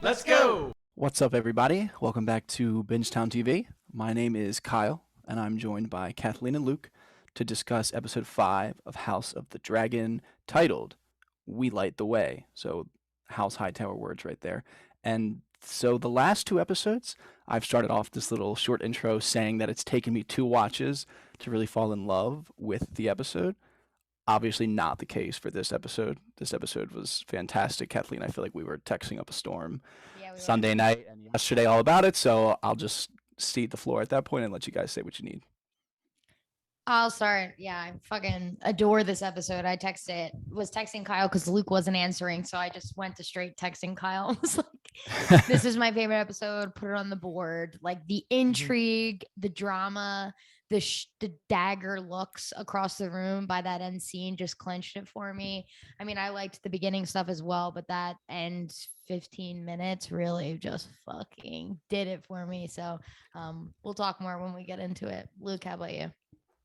Let's go! What's up, everybody? Welcome back to Bingetown TV. My name is Kyle, and I'm joined by Kathleen and Luke to discuss episode 5 of House of the Dragon, titled We Light the Way. So, House Hightower words right there. And so, the last 2 episodes, I've started off this little short intro saying that it's taken me 2 watches to really fall in love with the episode. Obviously not the case for this episode. This episode was fantastic. Kathleen, I feel like we were texting up a storm Sunday night and yesterday all about it, so I'll just cede the floor at that point and let you guys say what you need. I'll start. Yeah, I fucking adore this episode. Was texting Kyle because Luke wasn't answering, so I just went to straight texting Kyle. I was like, this is my favorite episode. Put it on the board. Like the intrigue, the drama, the dagger looks across the room by that end scene just clenched it for me. I mean, I liked the beginning stuff as well, but that end 15 minutes really just fucking did it for me. So we'll talk more when we get into it. Luke, how about you?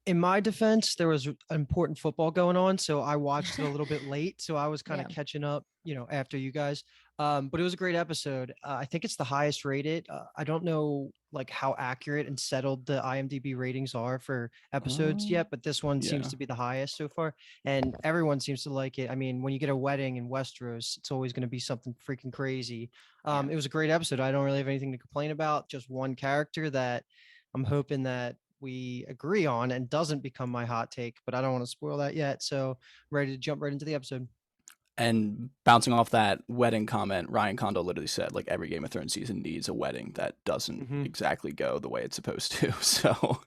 In my defense, there was important football going on, so I watched it a little bit late. So I was kind of catching up, after you guys. But it was a great episode. I think it's the highest rated. I don't know like how accurate and settled the IMDb ratings are for episodes yet, but this one seems to be the highest so far, and everyone seems to like it. I mean, when you get a wedding in Westeros, it's always going to be something freaking crazy. It was a great episode. I don't really have anything to complain about. Just one character that I'm hoping that we agree on and doesn't become my hot take, but I don't want to spoil that yet. So ready to jump right into the episode. And bouncing off that wedding comment, Ryan Condal literally said, like, every Game of Thrones season needs a wedding that doesn't exactly go the way it's supposed to. So,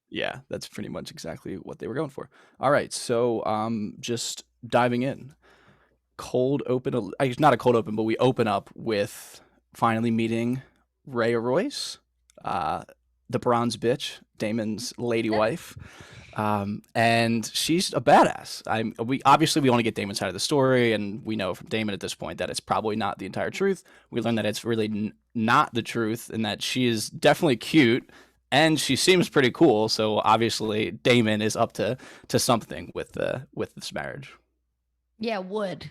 yeah, that's pretty much exactly what they were going for. All right, so just diving in. Cold open, not a cold open, but we open up with finally meeting Rhea Royce, the bronze bitch, Damon's lady wife. And she's a badass. We only get Damon's side of the story, and we know from Damon at this point that it's probably not the entire truth. We learn that it's really not the truth, and that she is definitely cute, and she seems pretty cool. So obviously, Damon is up to something with this marriage. Yeah, would.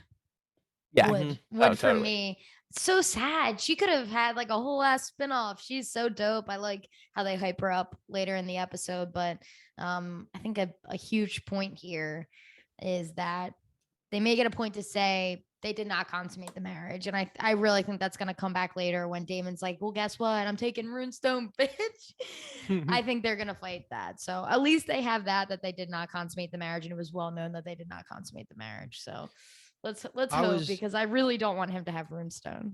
Yeah, would for me. So sad. She could have had like a whole ass spinoff. She's so dope. I like how they hype her up later in the episode, but I think a huge point here is that they make it a point to say they did not consummate the marriage. And I really think that's going to come back later when Damon's like, well, guess what? I'm taking Runestone, bitch. I think they're going to fight that. So at least they have that they did not consummate the marriage. And it was well known that they did not consummate the marriage. So let's hope, because I really don't want him to have Runestone.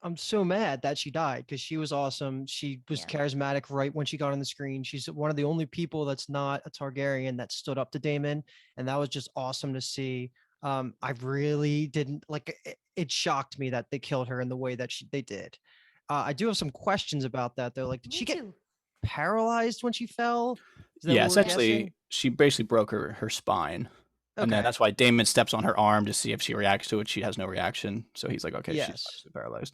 I'm so mad that she died because she was awesome. She was charismatic right when she got on the screen. She's one of the only people that's not a Targaryen that stood up to Damon, and that was just awesome to see. I really didn't like it. It shocked me that they killed her in the way that they did. I do have some questions about that though. Like, did she get paralyzed when she fell? Yeah, essentially, she basically broke her spine. And then that's why Damon steps on her arm to see if she reacts to it. She has no reaction. So he's like, okay, she's paralyzed.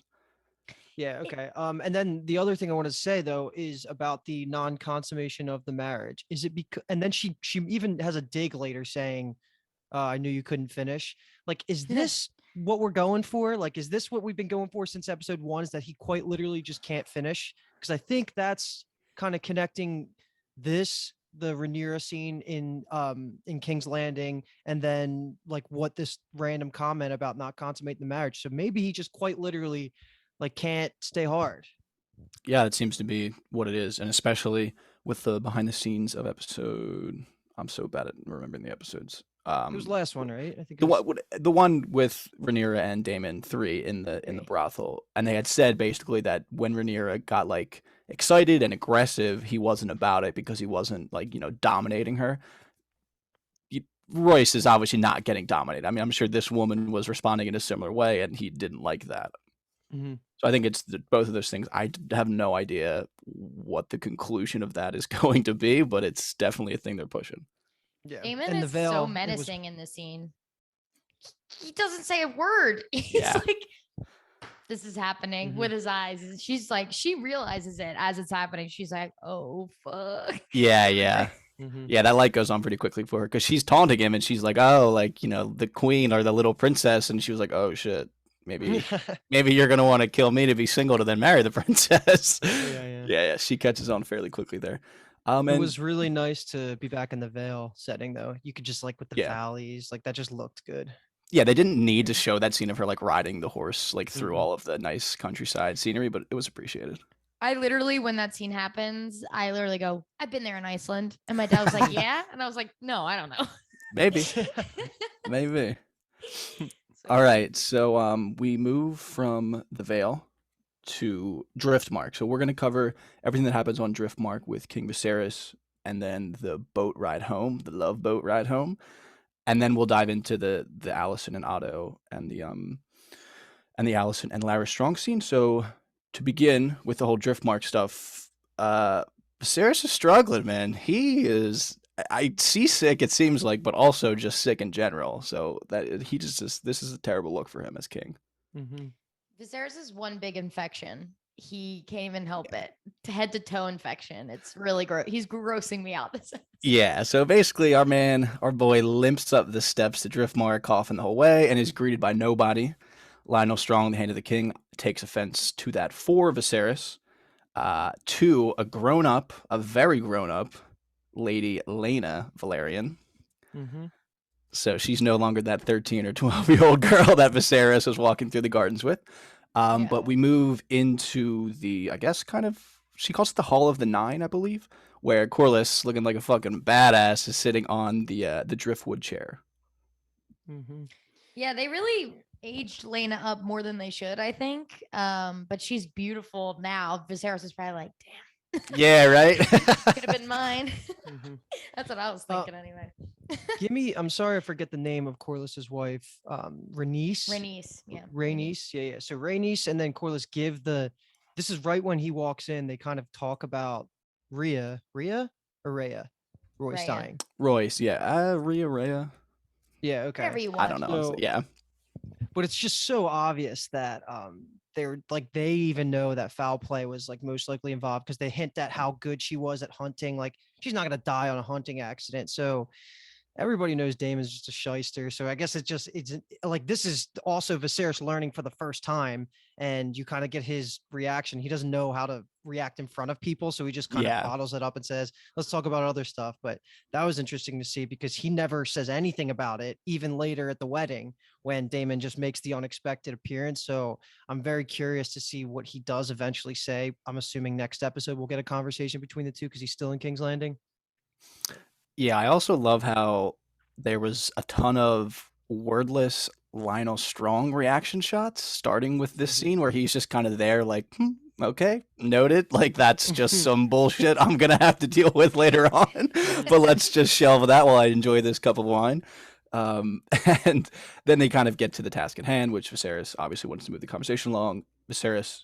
Yeah, okay. And then the other thing I want to say, though, is about the non-consummation of the marriage. Is it because, and then she even has a dig later saying, I knew you couldn't finish. Like, is this what we're going for? Like, is this what we've been going for since episode 1, is that he quite literally just can't finish? Because I think that's kind of connecting the Raniera scene in King's Landing, and then like what this random comment about not consummating the marriage. So maybe he just quite literally like can't stay hard. Yeah, it seems to be what it is, and especially with the behind the scenes of episode. I'm so bad at remembering the episodes. It was the last one, right? I think the one with Rhaenyra and Damon 3 in the brothel, and they had said basically that when Rhaenyra got like excited and aggressive, he wasn't about it because he wasn't like dominating her. Royce is obviously not getting dominated. I mean, I'm sure this woman was responding in a similar way, and he didn't like that. So I think it's both of those things. I have no idea what the conclusion of that is going to be, but it's definitely a thing they're pushing. Yeah, Damon is so menacing in the scene. He doesn't say a word. He's like, this is happening with his eyes. And she's like, she realizes it as it's happening. She's like, oh, fuck. Yeah. Yeah, that light goes on pretty quickly for her because she's taunting him and she's like, oh, like, the queen or the little princess. And she was like, oh, shit. maybe you're gonna want to kill me to be single to then marry the princess. Yeah. She catches on fairly quickly there. It was really nice to be back in the Vale setting, though. You could just like with the valleys, like that just looked good. Yeah, they didn't need to show that scene of her like riding the horse like through all of the nice countryside scenery, but it was appreciated. I literally, when that scene happens, I literally go, "I've been there in Iceland," and my dad was like, "Yeah," and I was like, "No, I don't know." Maybe. All right, so we move from the Vale to Driftmark. So we're going to cover everything that happens on Driftmark with King Viserys, and then the boat ride home, the love boat ride home, and then we'll dive into the Allison and Otto and the Allison and Larys Strong scene. So to begin with the whole Driftmark stuff, Viserys is struggling, man. He is seasick, it seems like, but also just sick in general. So that he just this is a terrible look for him as king. Viserys is one big infection. He can't even help it. Head to toe infection. It's really gross. He's grossing me out. Yeah. So basically, our boy, limps up the steps to Driftmark, coughing the whole way, and is greeted by nobody. Lionel Strong, the Hand of the King, takes offense to that for Viserys. To a very grown up Lady Laena Velaryon. So she's no longer that 13 or 12-year-old girl that Viserys was walking through the gardens with. But we move into the, I guess, kind of, she calls it the Hall of the Nine, I believe, where Corlys, looking like a fucking badass, is sitting on the driftwood chair. Yeah, they really aged Laena up more than they should, I think. But she's beautiful now. Viserys is probably like, damn. Yeah, right. Could have been mine. That's what I was thinking anyway. I'm sorry I forget the name of Corlys's wife. Rhaenys, yeah. Rhaenys. So Rhaenys and then Corlys this is right when he walks in, they kind of talk about Rhea or Rhea? Royce dying. Royce, yeah. Rhea. Yeah, okay. Whatever you want. I don't know. So, yeah. But it's just so obvious that they're like, they even know that foul play was like most likely involved because they hint at how good she was at hunting. Like, she's not going to die on a hunting accident. So everybody knows Damon's just a shyster. So I guess it's like, this is also Viserys learning for the first time, and you kind of get his reaction. He doesn't know how to react in front of people. So he just kind of bottles it up and says, let's talk about other stuff. But that was interesting to see because he never says anything about it, even later at the wedding when Damon just makes the unexpected appearance. So I'm very curious to see what he does eventually say. I'm assuming next episode we'll get a conversation between the two because he's still in King's Landing. Yeah, I also love how there was a ton of wordless Lionel Strong reaction shots, starting with this scene where he's just kind of there like, okay, noted. Like, that's just some bullshit I'm going to have to deal with later on. But let's just shelve that while I enjoy this cup of wine. And then they kind of get to the task at hand, which Viserys obviously wants to move the conversation along. Viserys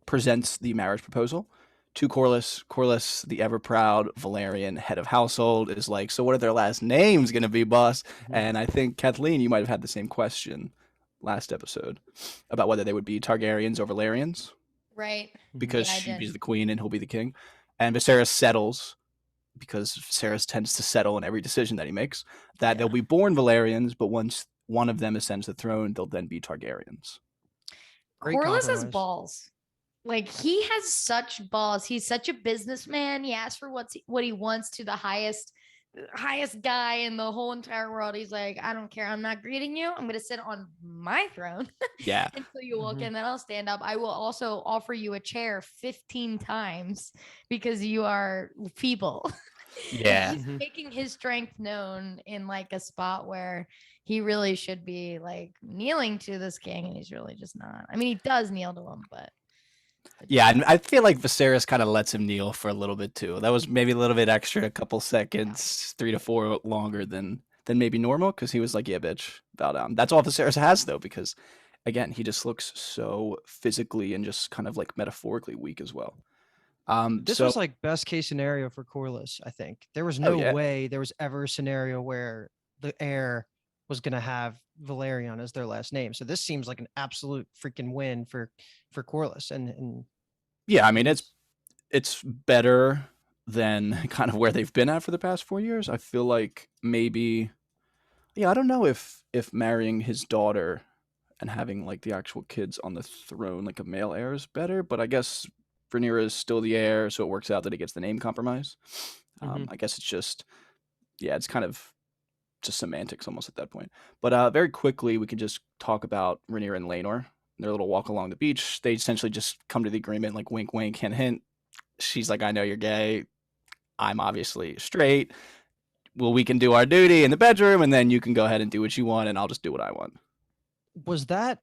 presents the marriage proposal to Corlys. Corlys, the ever-proud Velaryon head of household, is like, so what are their last names going to be, boss? And I think, Kathleen, you might have had the same question last episode about whether they would be Targaryens or Velaryons. Right. Because she's the queen and he'll be the king. And Viserys settles, because Viserys tends to settle in every decision that he makes, that they'll be born Velaryons, but once one of them ascends the throne, they'll then be Targaryens. Corlys has balls. Like, he has such balls. He's such a businessman. He asks for what he wants to the highest guy in the whole entire world. He's like, I don't care. I'm not greeting you. I'm going to sit on my throne. Yeah. Until you walk in, then I'll stand up. I will also offer you a chair 15 times because you are feeble. Yeah. He's making his strength known in like a spot where he really should be like kneeling to this king, and he's really just not. I mean, he does kneel to him, but yeah, and I feel like Viserys kind of lets him kneel for a little bit too. That was maybe a little bit extra, a couple seconds, 3 to 4 longer than maybe normal, because he was like, yeah, bitch, bow down. That's all Viserys has, though, because again, he just looks so physically and just kind of like metaphorically weak as well. This was like best case scenario for Corlys, I think. There was no way there was ever a scenario where the heir was going to have Velaryon as their last name. So this seems like an absolute freaking win for Corlys. And yeah, I mean, it's better than kind of where they've been at for the past 4 years. I feel like maybe, I don't know if marrying his daughter and having like the actual kids on the throne, like a male heir, is better. But I guess Rhaenyra is still the heir, so it works out that he gets the name compromise. I guess it's just, yeah, it's kind of just semantics almost at that point. But very quickly, we can just talk about Rhaenyra and Laenor. Their little walk along the beach. They essentially just come to the agreement, like wink, wink, hint, hint. She's like, I know you're gay. I'm obviously straight. Well, we can do our duty in the bedroom, and then you can go ahead and do what you want, and I'll just do what I want. Was that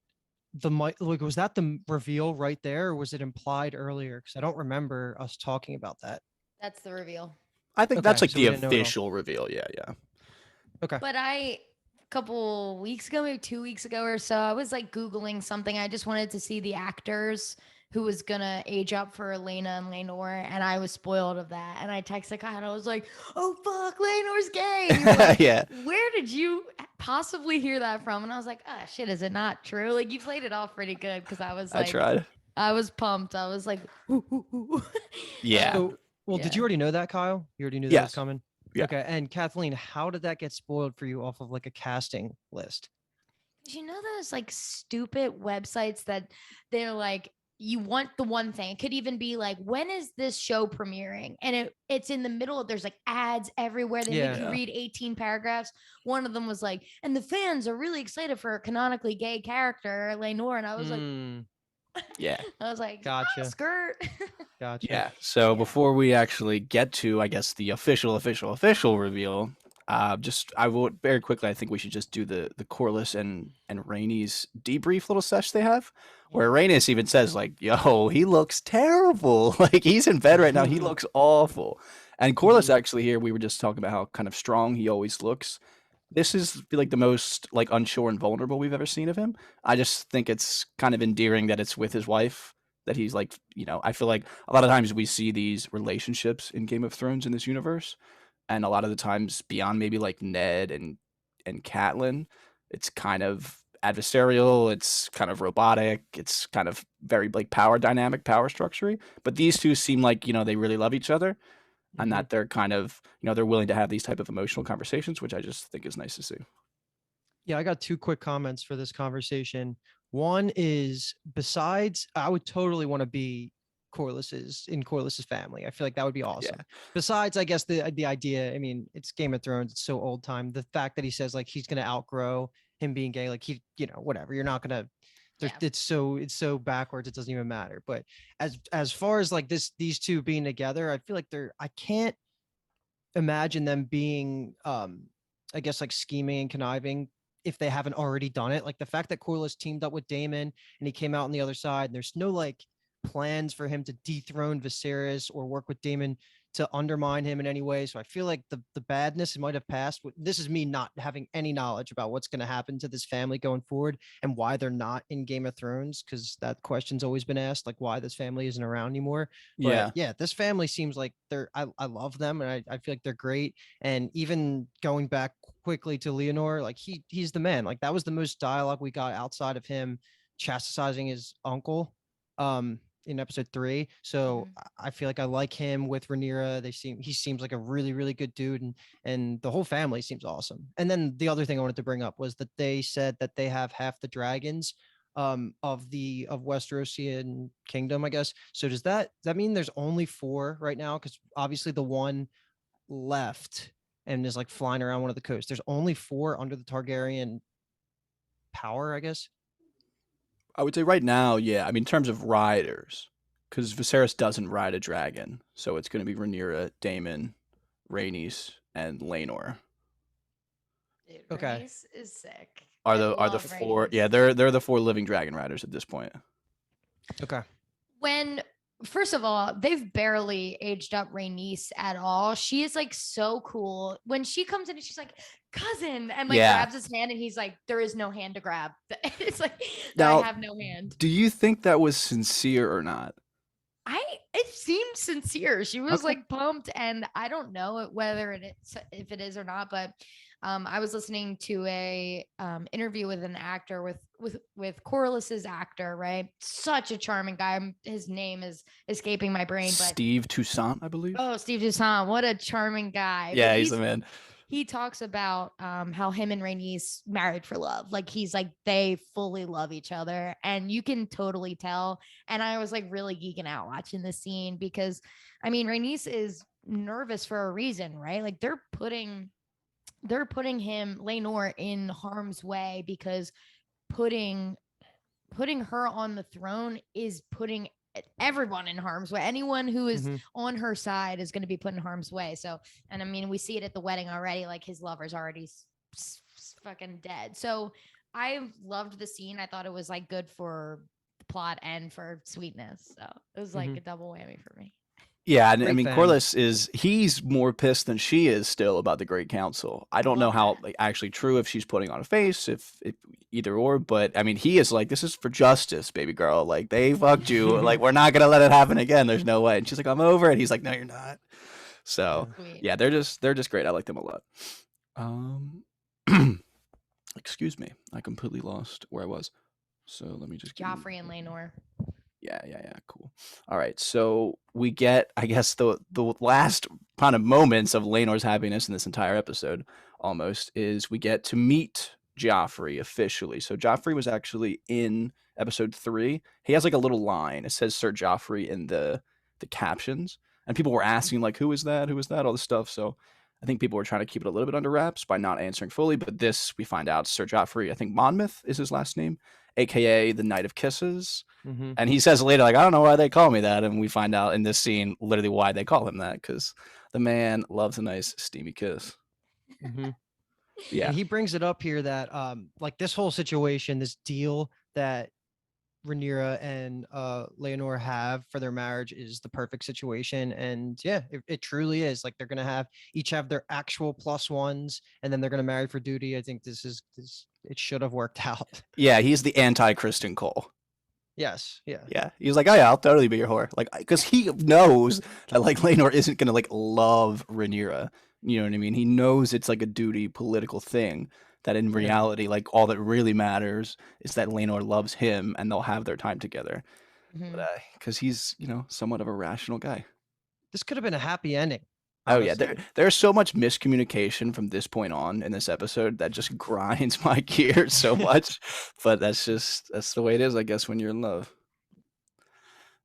was that the reveal right there, or was it implied earlier? Because I don't remember us talking about that. That's the reveal. I think that's like the official reveal. Yeah. Okay. But a couple weeks ago, maybe 2 weeks ago or so, I was like Googling something. I just wanted to see the actors who was gonna age up for Elena and Laenor, and I was spoiled of that. And I texted Kyle, and I was like, "Oh fuck, Laenor's gay." And you were like, yeah. Where did you possibly hear that from? And I was like, "Oh shit, is it not true?" Like you played it off pretty good because I was like, I tried. I was pumped. I was like, ooh. Yeah. So, did you already know that, Kyle? You already knew that was coming? Yeah. Okay. And Kathleen, how did that get spoiled for you off of like a casting list? You know those like stupid websites that they're like, you want the one thing. It could even be like, when is this show premiering? And it's in the middle of, there's like ads everywhere. They make you read 18 paragraphs. One of them was like, and the fans are really excited for a canonically gay character, Laenor. And I was like, yeah. I was like, gotcha. Skirt. Gotcha. Yeah. So before we actually get to, I guess, the official reveal, I will very quickly. I think we should just do the Corlys and Rhaenys debrief little sesh they have, where Rhaenys even says like, "Yo, he looks terrible. Like he's in bed right now. He looks awful." And Corlys actually here, we were just talking about how kind of strong he always looks. This is like the most like unsure and vulnerable we've ever seen of him. I just think it's kind of endearing that it's with his wife, that he's like, I feel like a lot of times we see these relationships in Game of Thrones in this universe, and a lot of the times beyond maybe like Ned and Catelyn, it's kind of adversarial, it's kind of robotic, it's kind of very like power dynamic, power structure-y. But these two seem like, they really love each other, and that they're kind of, they're willing to have these type of emotional conversations, which I just think is nice to see. Yeah, I got 2 quick comments for this conversation. One is, besides, I would totally want to be in Corlys's family. I feel like that would be awesome. Yeah. Besides, I guess the idea, I mean, it's Game of Thrones, it's so old time. The fact that he says like he's gonna outgrow him being gay, like he, whatever. You're not gonna. It's so backwards. It doesn't even matter. But as far as like these two being together, I feel like I can't imagine them being, I guess like scheming and conniving if they haven't already done it. Like the fact that Corlys teamed up with Damon and he came out on the other side, and there's no like plans for him to dethrone Viserys or work with Damon to undermine him in any way. So I feel like the badness might have passed. This is me not having any knowledge about what's going to happen to this family going forward and why they're not in Game of Thrones, because that question's always been asked, like why this family isn't around anymore. But yeah, this family seems like I love them, and I feel like they're great. And even going back quickly to Leonor, like he's the man. Like that was the most dialogue we got outside of him chastising his uncle in episode 3. So I feel like I like him with Rhaenyra. He seems like a really, really good dude, and the whole family seems awesome. And then the other thing I wanted to bring up was that they said that they have half the dragons of Westerosian kingdom, I guess. So does that mean there's only 4 right now? Because obviously the one left and is like flying around one of the coasts. There's only 4 under the Targaryen power, I guess. I would say right now, yeah. I mean, in terms of riders, because Viserys doesn't ride a dragon, so it's going to be Rhaenyra, Damon, Rhaenys, and Laenor. Dude, okay, Rhaenys is sick. Are the 4? Rhaenys. Yeah, they're the 4 living dragon riders at this point. Okay. First of all, they've barely aged up Rhaenys at all. She is like so cool. When she comes in and she's like, cousin, and like grabs his hand, and he's like, there is no hand to grab. It's like, now, I have no hand. Do you think that was sincere or not? It seemed sincere. She was like pumped, and I don't know if it is or not, but I was listening to a interview with an actor with Corlys's actor, right? Such a charming guy. His name is escaping my brain, but Steve Toussaint, I believe. Oh, Steve Toussaint, what a charming guy. Yeah, he's a man. he talks about how him and Rhaenys married for love. Like he's like they fully love each other, and you can totally tell. And I was like really geeking out watching this scene because, I mean, Rhaenys is nervous for a reason, right? Like they're putting him Laenor in harm's way because putting her on the throne is putting everyone in harm's way. Anyone who is on her side is going to be put in harm's way. So, and I mean, we see it at the wedding already. Like his lover's already fucking dead. So I loved the scene. I thought it was like good for the plot and for sweetness. So it was like a double whammy for me. Yeah, and I mean, Corlys he's more pissed than she is still about the Great Council. I don't know how like, actually true if she's putting on a face, if either or, but I mean, he is like, this is for justice, baby girl. Like, they fucked you. Like, we're not going to let it happen again. There's no way. And she's like, I'm over it. He's like, no, you're not. So, yeah, they're just great. I like them a lot. Excuse me. I completely lost where I was. So let me just Joffrey and Laenor. Yeah, cool. All right, so we get, I guess, the last kind of moments of Laenor's happiness in this entire episode, almost, is we get to meet Joffrey officially. So Joffrey was actually in episode 3. He has like a little line. It says Sir Joffrey in the captions, and people were asking like, who is that? Who is that? All this stuff. So I think people were trying to keep it a little bit under wraps by not answering fully. But this, we find out, Sir Joffrey, I think Monmouth is his last name, aka the Knight of Kisses. And he says later, like, I don't know why they call me that. And we find out in this scene literally why they call him that, because the man loves a nice steamy kiss. Yeah. And he brings it up here that like this whole situation, this deal that Rhaenyra and Laenor have for their marriage is the perfect situation. And yeah, it truly is. Like they're gonna each have their actual +1s, and then they're gonna marry for duty. I think this it should have worked out. Yeah, he's the anti-Criston Cole. Yes. Yeah. He's like, oh yeah, I'll totally be your whore. Like, because he knows that like Laenor isn't gonna like love Rhaenyra. You know what I mean? He knows it's like a duty political thing. That in reality, like all that really matters is that Laenor loves him, and they'll have their time together. Because he's, somewhat of a rational guy. This could have been a happy ending. Honestly. Oh yeah, there's so much miscommunication from this point on in this episode that just grinds my gears so much. But that's the way it is, I guess, when you're in love.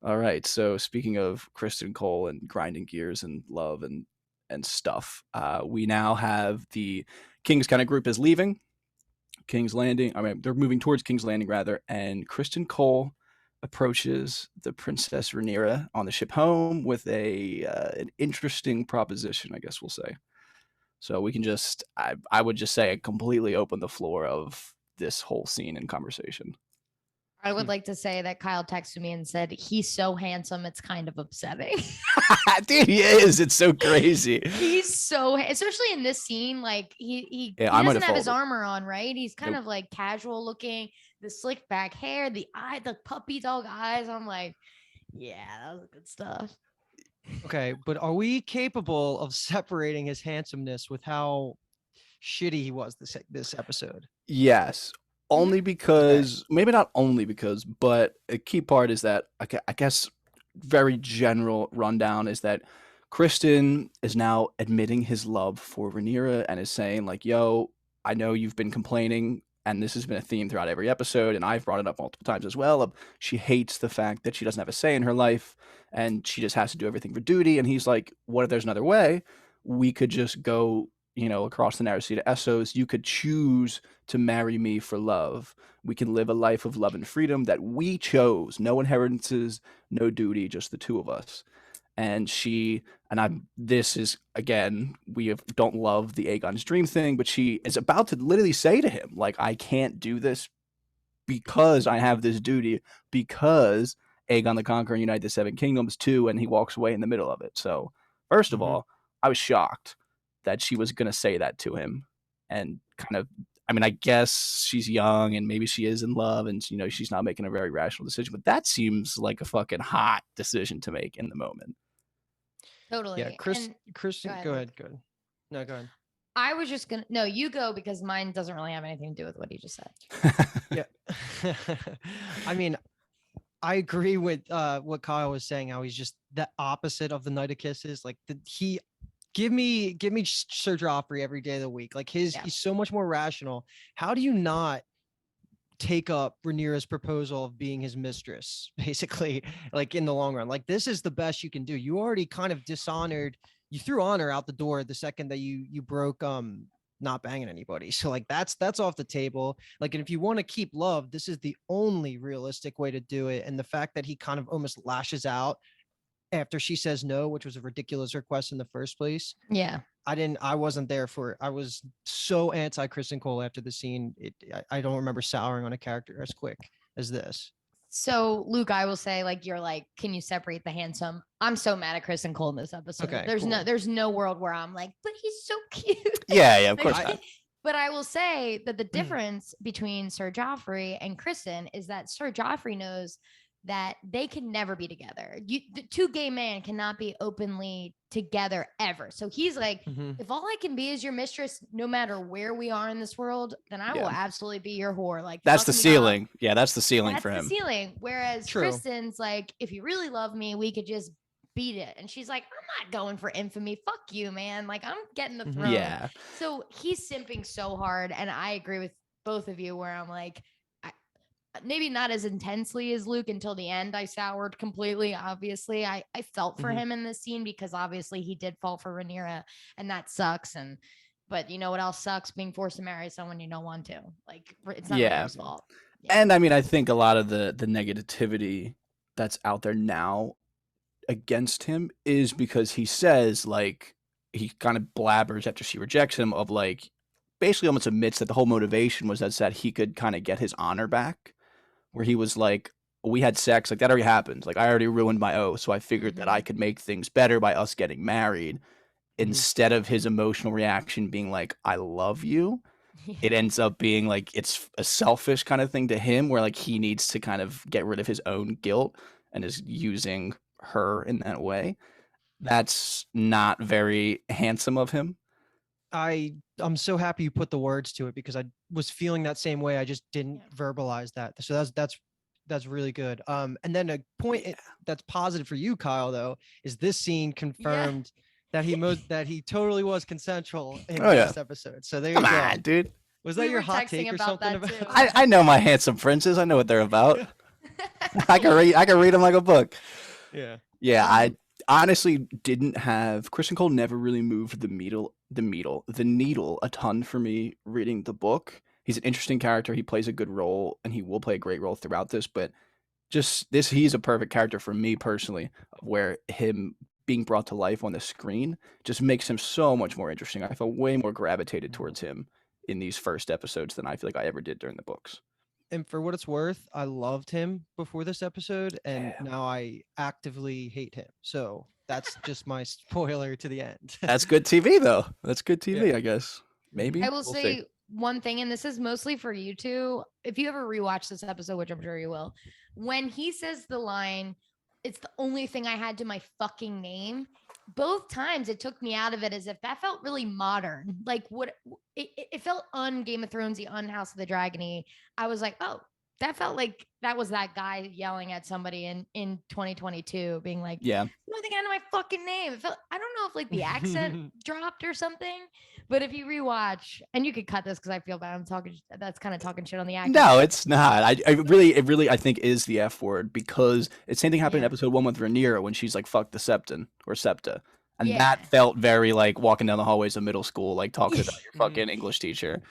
All right, so speaking of Criston Cole and grinding gears and love and stuff, we now have the King's kind of group is leaving King's Landing. I mean, they're moving towards King's Landing rather, and Criston Cole approaches the Princess Rhaenyra on the ship home with an interesting proposition, I guess we'll say. So we can just, I would just say, completely open the floor of this whole scene and conversation. I would like to say that Kyle texted me and said, he's so handsome, it's kind of upsetting. Dude, he is. It's so crazy. He's so, especially in this scene, like he doesn't have his armor on, right? He's kind of like casual looking, the slick back hair, the puppy dog eyes. I'm like, yeah, that was good stuff. Okay, but are we capable of separating his handsomeness with how shitty he was this episode? Yes. Only because, maybe not only because, but a key part is that, I guess, very general rundown is that Criston is now admitting his love for Rhaenyra and is saying, like, yo, I know you've been complaining, and this has been a theme throughout every episode, and I've brought it up multiple times as well. She hates the fact that she doesn't have a say in her life, and she just has to do everything for duty. And he's like, what if there's another way? We could just go across the narrow sea to Essos. You could choose to marry me for love. We can live a life of love and freedom that we chose. No inheritances, no duty, just the two of us. And this is, again, we don't love the Aegon's dream thing, but she is about to literally say to him, like, I can't do this because I have this duty, because Aegon the Conqueror united the Seven Kingdoms too, and he walks away in the middle of it. So, first of all, I was shocked that she was going to say that to him, and kind of, I mean, I guess she's young and maybe she is in love and, she's not making a very rational decision, but that seems like a fucking hot decision to make in the moment. Totally. Yeah. Criston, go ahead. No, go ahead. I was just going to, no, you go, because mine doesn't really have anything to do with what you just said. Yeah. I mean, I agree with what Kyle was saying, how he's just the opposite of the Knight of Kisses. Like he give me Sir Joffrey every day of the week. Like he's so much more rational. How do you not take up Rhaenyra's proposal of being his mistress, basically, like in the long run? Like this is the best you can do. You already kind of dishonored, you threw honor out the door the second that you broke not banging anybody. So like that's off the table. Like, and if you want to keep love, this is the only realistic way to do it. And the fact that he kind of almost lashes out after she says no, which was a ridiculous request in the first place. Yeah. I wasn't there for it. I was so anti Criston Cole after the scene. I don't remember souring on a character as quick as this. So Luke, I will say, like, you're like, can you separate the handsome? I'm so mad at Criston Cole in this episode. Okay, there's no world where I'm like, but he's so cute. Yeah, of course not. But I will say that the difference between Sir Joffrey and Criston is that Sir Joffrey knows that they can never be together. The two gay men cannot be openly together ever. So he's like, if all I can be is your mistress, no matter where we are in this world, then I will absolutely be your whore. Like that's the ceiling. Yeah, that's the ceiling for him. That's the ceiling. Whereas Criston's like, if you really love me, we could just beat it. And she's like, I'm not going for infamy. Fuck you, man. Like I'm getting the throne. Yeah. So he's simping so hard. And I agree with both of you where I'm like, maybe not as intensely as Luke until the end. I soured completely. Obviously, I felt for him in this scene because obviously he did fall for Rhaenyra, and that sucks. But you know what else sucks? Being forced to marry someone you don't want to. Like it's not Rhaenyra's fault. Yeah. And I mean, I think a lot of the negativity that's out there now against him is because he says, like, he kind of blabbers after she rejects him of like basically almost admits that the whole motivation was that he could kind of get his honor back. Where he was like, we had sex, like that already happened. Like I already ruined my oath. So I figured that I could make things better by us getting married. Instead of his emotional reaction being like, I love you. It ends up being like, it's a selfish kind of thing to him where like he needs to kind of get rid of his own guilt and is using her in that way. That's not very handsome of him. I'm so happy you put the words to it because I was feeling that same way. I just didn't verbalize that. So that's really good. And then a point that's positive for you, Kyle, though, is this scene confirmed that he totally was consensual in this episode. So there you go. Come on, dude. Was that your hot take or something about? I know my handsome princes. I know what they're about. I can read them like a book. Yeah. Yeah, I honestly didn't have Criston Cole never really moved the needle a ton for me reading the book. He's an interesting character. He plays a good role and he will play a great role throughout this, but he's a perfect character for me personally, where him being brought to life on the screen just makes him so much more interesting. I felt way more gravitated towards him in these first episodes than I feel like I ever did during the books. And for what it's worth, I loved him before this episode, and now I actively hate him. So that's just my spoiler to the end. That's good TV, though. That's good TV, I guess. Maybe. I will say one thing, and this is mostly for you two. If you ever rewatch this episode, which I'm sure you will, when he says the line, "It's the only thing I had to my fucking name," both times it took me out of it as if that felt really modern. Like it felt Game of Thronesy, House of the Dragony. I was like, oh, that felt like that was that guy yelling at somebody in 2022, being like, yeah, no, they got my fucking name. It felt, I don't know if like the accent dropped or something, but if you rewatch, and you could cut this because I feel bad, that's kind of talking shit on the actor. No, it's not. It really I think is the F word, because it's same thing happened in episode 1 with Rhaenyra when she's like, fuck the Septon or Septa. And that felt very like walking down the hallways of middle school, like talking about your fucking English teacher.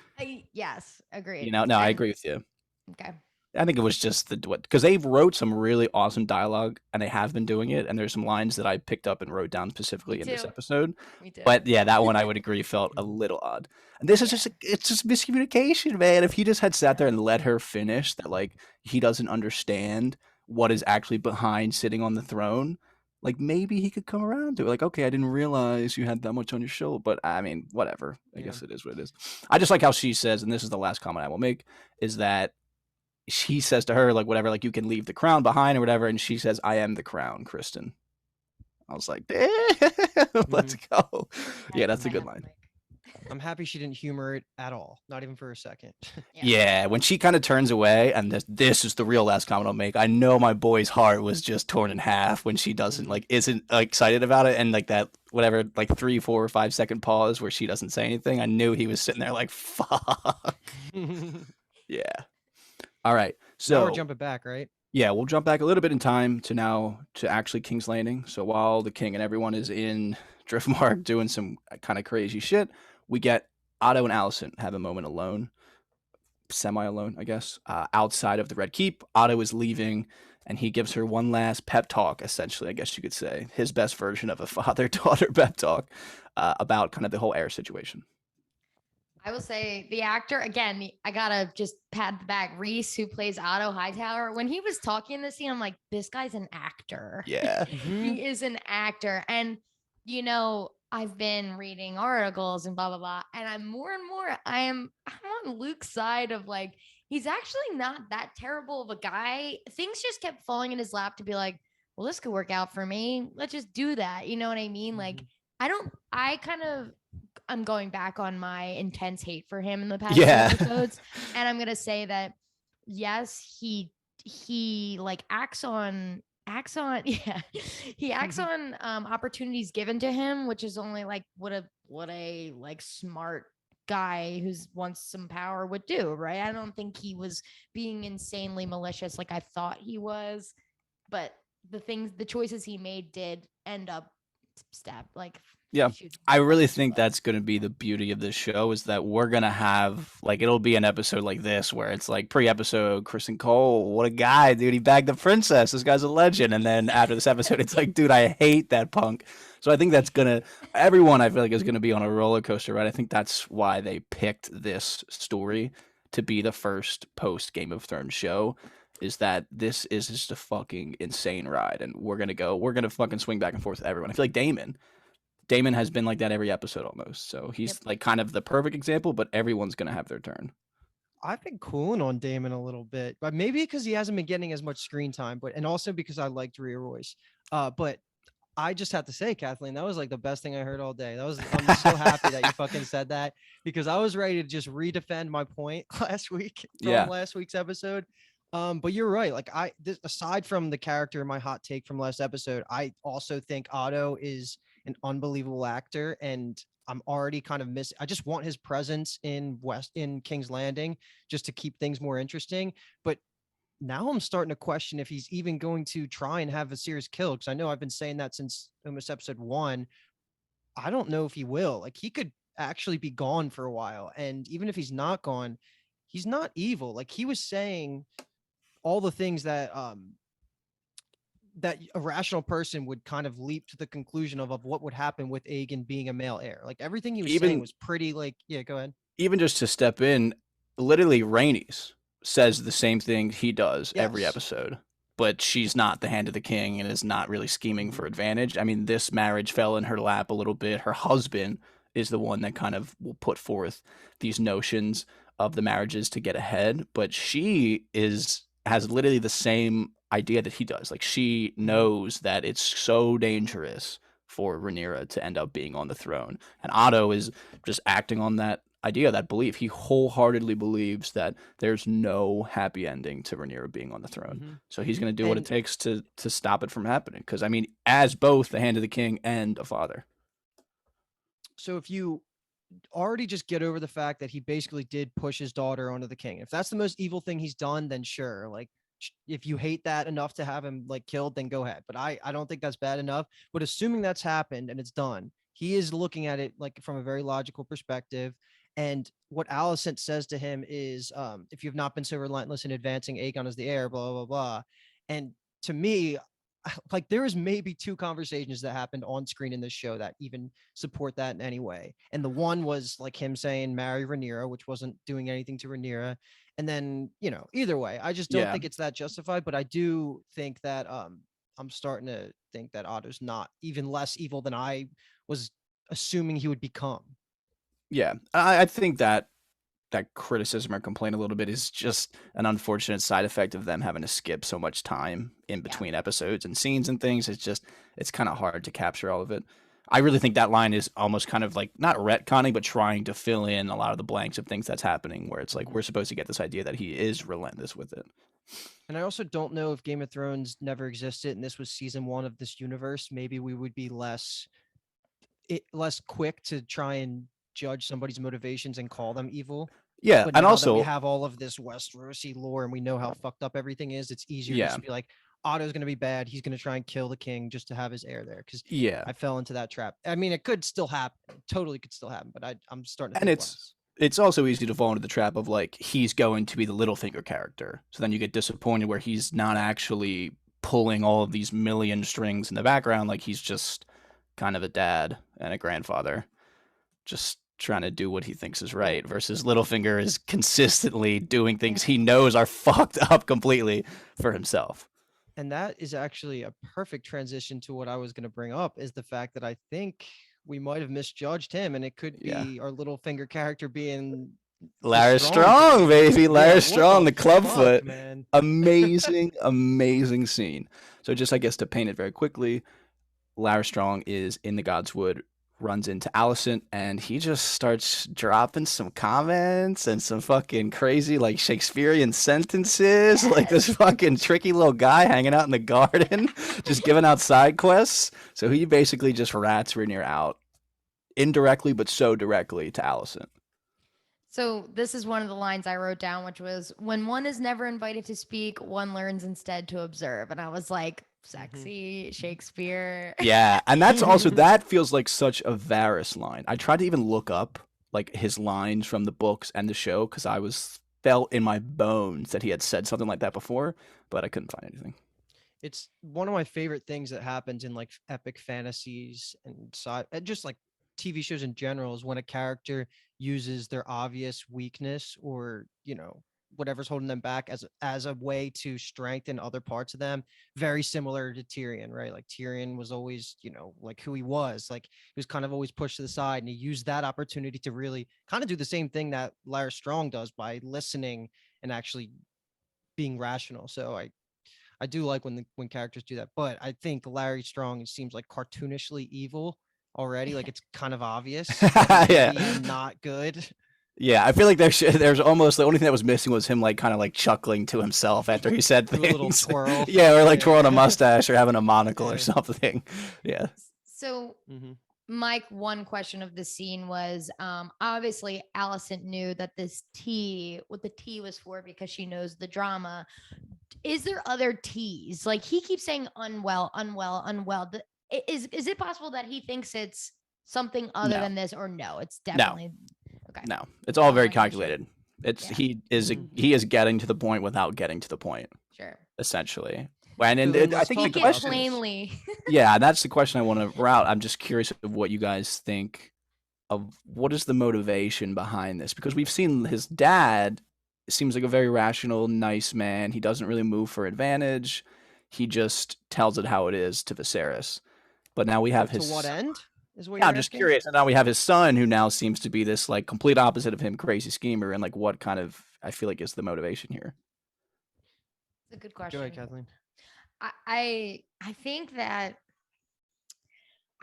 Yes, agreed. You know, no, I agree with you. Okay. I think it was just because they wrote some really awesome dialogue and they have been doing it. And there's some lines that I picked up and wrote down specifically in this episode. Me too. But yeah, that one I would agree felt a little odd. And this is it's just miscommunication, man. If he just had sat there and let her finish that, like, he doesn't understand what is actually behind sitting on the throne, like maybe he could come around to it. Like, okay, I didn't realize you had that much on your shoulder. But I mean, whatever. I guess it is what it is. I just like how she says, and this is the last comment I will make, is that he says to her, like, whatever, like, you can leave the crown behind or whatever. And she says, I am the crown, Criston. I was like, damn, let's go. Yeah, that's a good line. I'm happy she didn't humor it at all, not even for a second. Yeah, when she kind of turns away, and this is the real last comment I'll make. I know my boy's heart was just torn in half when she doesn't isn't excited about it, and like that whatever 3, 4, or 5 second pause where she doesn't say anything. I knew he was sitting there like fuck. Yeah. All right. So now we're jumping back, right? Yeah, we'll jump back a little bit in time to actually King's Landing. So while the king and everyone is in Driftmark doing some kind of crazy shit, we get Otto and Allison have a moment alone, semi-alone, I guess, outside of the Red Keep. Otto is leaving, and he gives her one last pep talk, essentially, I guess you could say, his best version of a father-daughter pep talk about kind of the whole heir situation. I will say the actor, again, I gotta just pat the back. Reese, who plays Otto Hightower, when he was talking in the scene, I'm like, this guy's an actor. Yeah. He is an actor. And, you know, I've been reading articles and blah, blah, blah. And I'm more and more, I'm on Luke's side of like, he's actually not that terrible of a guy. Things just kept falling in his lap to be like, well, this could work out for me. Let's just do that. You know what I mean? Like, I'm going back on my intense hate for him in the past few episodes. And I'm going to say that, yes, he like acts on opportunities given to him, which is only like what a like smart guy who's wants some power would do, right? I don't think he was being insanely malicious like I thought he was, but the choices he made did end up yeah, I really think that's going to be the beauty of this show, is that we're going to have, like, it'll be an episode like this where it's like pre-episode, Criston Cole, what a guy, dude, he bagged the princess, this guy's a legend. And then after this episode, it's like, dude, I hate that punk. So I think that's going to, everyone I feel like is going to be on a roller coaster, right? I think that's why they picked this story to be the first post Game of Thrones show, is that this is just a fucking insane ride. And we're going to fucking swing back and forth with everyone. I feel like Damon has been like that every episode almost. So he's like kind of the perfect example, but everyone's going to have their turn. I've been cooling on Damon a little bit, but maybe because he hasn't been getting as much screen time, and also because I liked Rhea Royce. But I just have to say, Kathleen, that was like the best thing I heard all day. I'm so happy that you fucking said that, because I was ready to just redefend my point last week from last week's episode. But you're right. Like aside from the character, my hot take from last episode, I also think Otto is an unbelievable actor, and I'm already kind of missing. I just want his presence in King's Landing just to keep things more interesting. But now I'm starting to question if he's even going to try and have Viserys killed, because I know I've been saying that since almost episode 1. I don't know if he will. Like, he could actually be gone for a while, and even if he's not gone, he's not evil. Like, he was saying all the things that that a rational person would kind of leap to the conclusion of what would happen with Aegon being a male heir. Like, everything he was saying was pretty like, yeah, go ahead. Even just to step in, literally Rhaenys says the same thing he does every episode, but she's not the hand of the king and is not really scheming for advantage. I mean, this marriage fell in her lap a little bit. Her husband is the one that kind of will put forth these notions of the marriages to get ahead, but she has literally the same idea that he does. Like, she knows that it's so dangerous for Rhaenyra to end up being on the throne, and Otto is just acting on that idea, that belief. He wholeheartedly believes that there's no happy ending to Rhaenyra being on the throne. So he's going to do what it takes to stop it from happening, because I mean, as both the hand of the king and a father. So if you already just get over the fact that he basically did push his daughter onto the king, if that's the most evil thing he's done, then sure, like, if you hate that enough to have him like killed, then go ahead. But I don't think that's bad enough. But assuming that's happened and it's done, he is looking at it like from a very logical perspective. And what Allison says to him is, if you've not been so relentless in advancing Aegon as the heir, blah, blah, blah. And to me, like, there is maybe 2 conversations that happened on screen in this show that even support that in any way. And the one was like him saying marry Rhaenyra, which wasn't doing anything to Rhaenyra. And then, you know, either way, I just don't think it's that justified. But I do think that I'm starting to think that Otto's not even less evil than I was assuming he would become. Yeah, I think that criticism or complaint a little bit is just an unfortunate side effect of them having to skip so much time in between episodes and scenes and things. It's kind of hard to capture all of it. I really think that line is almost kind of like not retconning, but trying to fill in a lot of the blanks of things that's happening, where it's like we're supposed to get this idea that he is relentless with it. And I also don't know if Game of Thrones never existed and this was season 1 of this universe, maybe we would be less quick to try and judge somebody's motivations and call them evil. Yeah, but and now also that we have all of this Westerosi lore and we know how fucked up everything is, it's easier just to be like, Otto's going to be bad. He's going to try and kill the king just to have his heir there. Because I fell into that trap. I mean, it could still happen. It totally could still happen. But I'm starting to think it's also easy to fall into the trap of like, he's going to be the Littlefinger character. So then you get disappointed where he's not actually pulling all of these million strings in the background. Like, he's just kind of a dad and a grandfather just trying to do what he thinks is right, versus Littlefinger is consistently doing things he knows are fucked up completely for himself. And that is actually a perfect transition to what I was going to bring up, is the fact that I think we might have misjudged him, and it could be our Littlefinger character being Larys Strong, baby. Larys Strong, the clubfoot. Man. Amazing, amazing scene. So just, I guess, to paint it very quickly, Larys Strong is in the Godswood, runs into Allison, and he just starts dropping some comments and some fucking crazy, like, Shakespearean sentences, like this fucking tricky little guy hanging out in the garden, just giving out side quests. So he basically just rats Raniera out, indirectly, but so directly, to Allison. So this is one of the lines I wrote down, which was, when one is never invited to speak, one learns instead to observe. And I was like, sexy Shakespeare. Yeah, and that's also, that feels like such a Varys line. I tried to even look up like his lines from the books and the show, because I felt in my bones that he had said something like that before, but I couldn't find anything. It's one of my favorite things that happens in like epic fantasies and just like TV shows in general, is when a character uses their obvious weakness, or whatever's holding them back, as a way to strengthen other parts of them. Very similar to Tyrion, right? Like, Tyrion was always, like, who he was. Like, he was kind of always pushed to the side, and he used that opportunity to really kind of do the same thing that Larys Strong does, by listening and actually being rational. So I do like when characters do that. But I think Larys Strong seems like cartoonishly evil already. Like, it's kind of obvious. Not good. Yeah, I feel like there's almost, the only thing that was missing was him like kind of like chuckling to himself after he said things. A little twirl. Yeah, or like twirling a mustache or having a monocle or something. Yeah. So, Mike, one question of the scene was, obviously Allison knew that what the T was for, because she knows the drama. Is there other T's? Like, he keeps saying unwell. Is it possible that he thinks it's something other than this, or no? It's definitely okay. No, it's all very calculated. He is getting to the point without getting to the point. Sure. Essentially. And I think the question plainly. Yeah, that's the question I want to route. I'm just curious of what you guys think of what is the motivation behind this, because we've seen his dad seems like a very rational, nice man. He doesn't really move for advantage. He just tells it how it is to Viserys. But now we have his. To what end? I'm just curious. And now we have his son, who now seems to be this like complete opposite of him, crazy schemer, and like what kind of, I feel like, is the motivation here? It's a good question. Go ahead, Kathleen. I think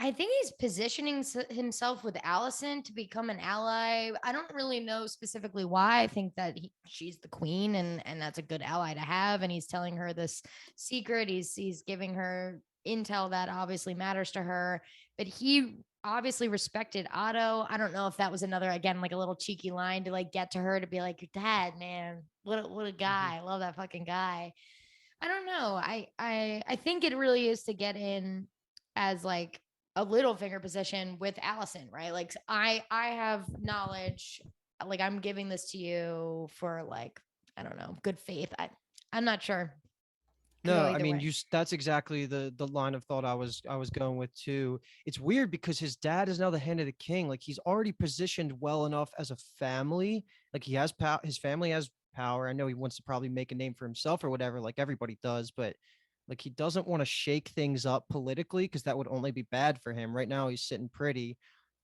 he's positioning himself with Allison to become an ally. I don't really know specifically why. I think that she's the queen, and that's a good ally to have. And he's telling her this secret. He's giving her intel that obviously matters to her. But he obviously respected Otto. I don't know if that was another, again, like a little cheeky line to like get to her, to be like, your dad, man, what a guy. I love that fucking guy. I don't know. I think it really is to get in as like a Littlefinger position with Allison, right? Like, I have knowledge, like, I'm giving this to you for, like, I don't know, good faith. I'm not sure. No, I mean, that's exactly the line of thought I was going with too. It's weird because his dad is now the hand of the king. Like, he's already positioned well enough as a family. Like, he has his family has power. I know he wants to probably make a name for himself or whatever, like everybody does, but like, he doesn't want to shake things up politically, because that would only be bad for him. Right now, he's sitting pretty.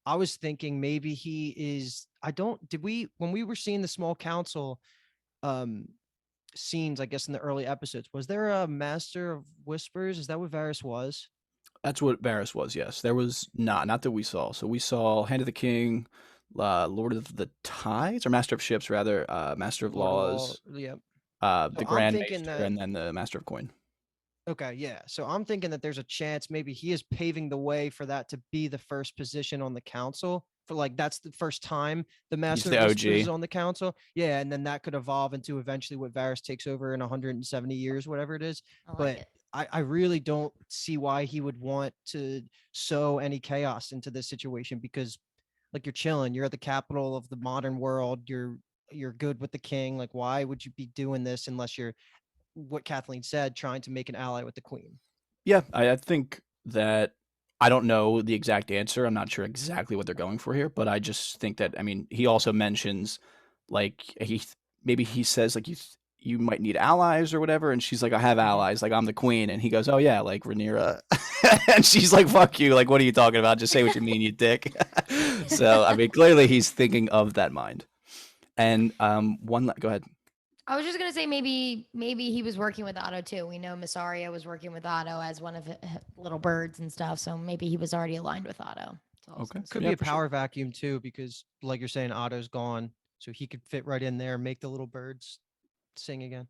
I was thinking maybe he is. When we were seeing the small council scenes, I guess, in the early episodes, was there a master of whispers? Is that what Varys was? That's what Varys was. Yes, there was not that we saw. So we saw Hand of the King, Lord of the Tides, or Master of Ships rather, Master of Laws, Yep. the Grand Maester, and then the Master of Coin. Okay, yeah. So I'm thinking that there's a chance maybe he is paving the way for that to be the first position on the council. For like that's the first time the Master of Whispers is on the council. Yeah, and then that could evolve into eventually what Varys takes over in 170 years, whatever it is. But I really don't see why he would want to sow any chaos into this situation, because like you're chilling, you're at the capital of the modern world, you're good with the king. Like, why would you be doing this unless you're, what Kathleen said, trying to make an ally with the queen? Yeah, I think that I don't know the exact answer. I'm not sure exactly what they're going for here, but I just think that, I mean, he also mentions like maybe he says like you might need allies or whatever, and she's like, I have allies, like I'm the queen, and he goes, oh yeah, like Raniera, and she's like, fuck you, like what are you talking about? Just say what you mean, you dick. So I mean, clearly he's thinking of that mind. And go ahead. I was just gonna say maybe he was working with Otto too. We know Miss Arya was working with Otto as one of his little birds and stuff, so maybe he was already aligned with Otto. Okay, could be a power vacuum too, because like you're saying, Otto's gone, so he could fit right in there, make the little birds sing again.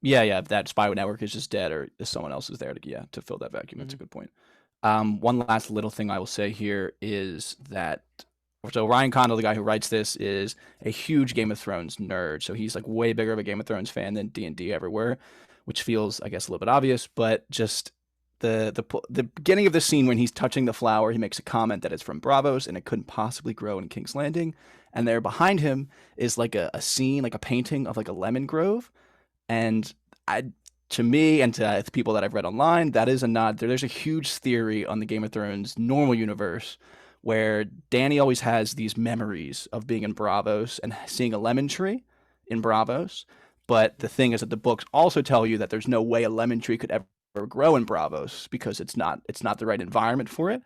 Yeah, if that spy network is just dead, or if someone else is there to fill that vacuum. That's a good point. One last little thing I will say here is that, so Ryan Condal, the guy who writes this, is a huge Game of Thrones nerd. So he's like way bigger of a Game of Thrones fan than D&D ever were, which feels, I guess, a little bit obvious. But just the beginning of the scene when he's touching the flower, he makes a comment that it's from Braavos and it couldn't possibly grow in King's Landing. And there behind him is like a scene, like a painting of like a lemon grove. And to me and to people that I've read online, that is a nod. There's a huge theory on the Game of Thrones normal universe where Dany always has these memories of being in Braavos and seeing a lemon tree in Braavos. But the thing is that the books also tell you that there's no way a lemon tree could ever grow in Braavos because it's not the right environment for it.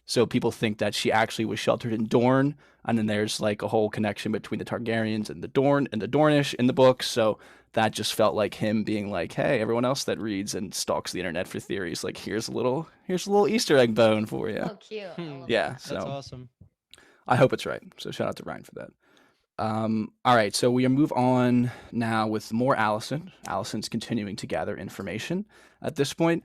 So people think that she actually was sheltered in Dorne, and then there's like a whole connection between the Targaryens and the Dornish in the books. So that just felt like him being like, hey, everyone else that reads and stalks the internet for theories, like here's a little Easter egg bone for you. Oh, cute. Yeah, that's awesome. I hope it's right. So shout out to Ryan for that. All right, so we move on now with more Allison. Allison's continuing to gather information at this point.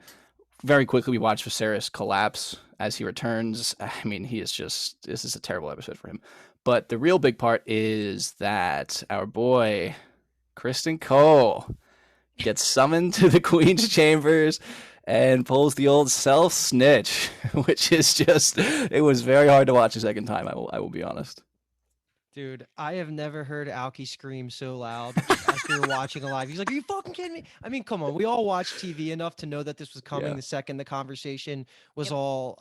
Very quickly, we watch Viserys collapse as he returns. I mean, this is a terrible episode for him. But the real big part is that our boy, Criston Cole, gets summoned to the Queen's chambers and pulls the old self-snitch, which is just, it was very hard to watch a second time, I will be honest. Dude, I have never heard Alky scream so loud as we were watching live. He's like, are you fucking kidding me? I mean, come on. We all watch TV enough to know that this was coming the second the conversation was all,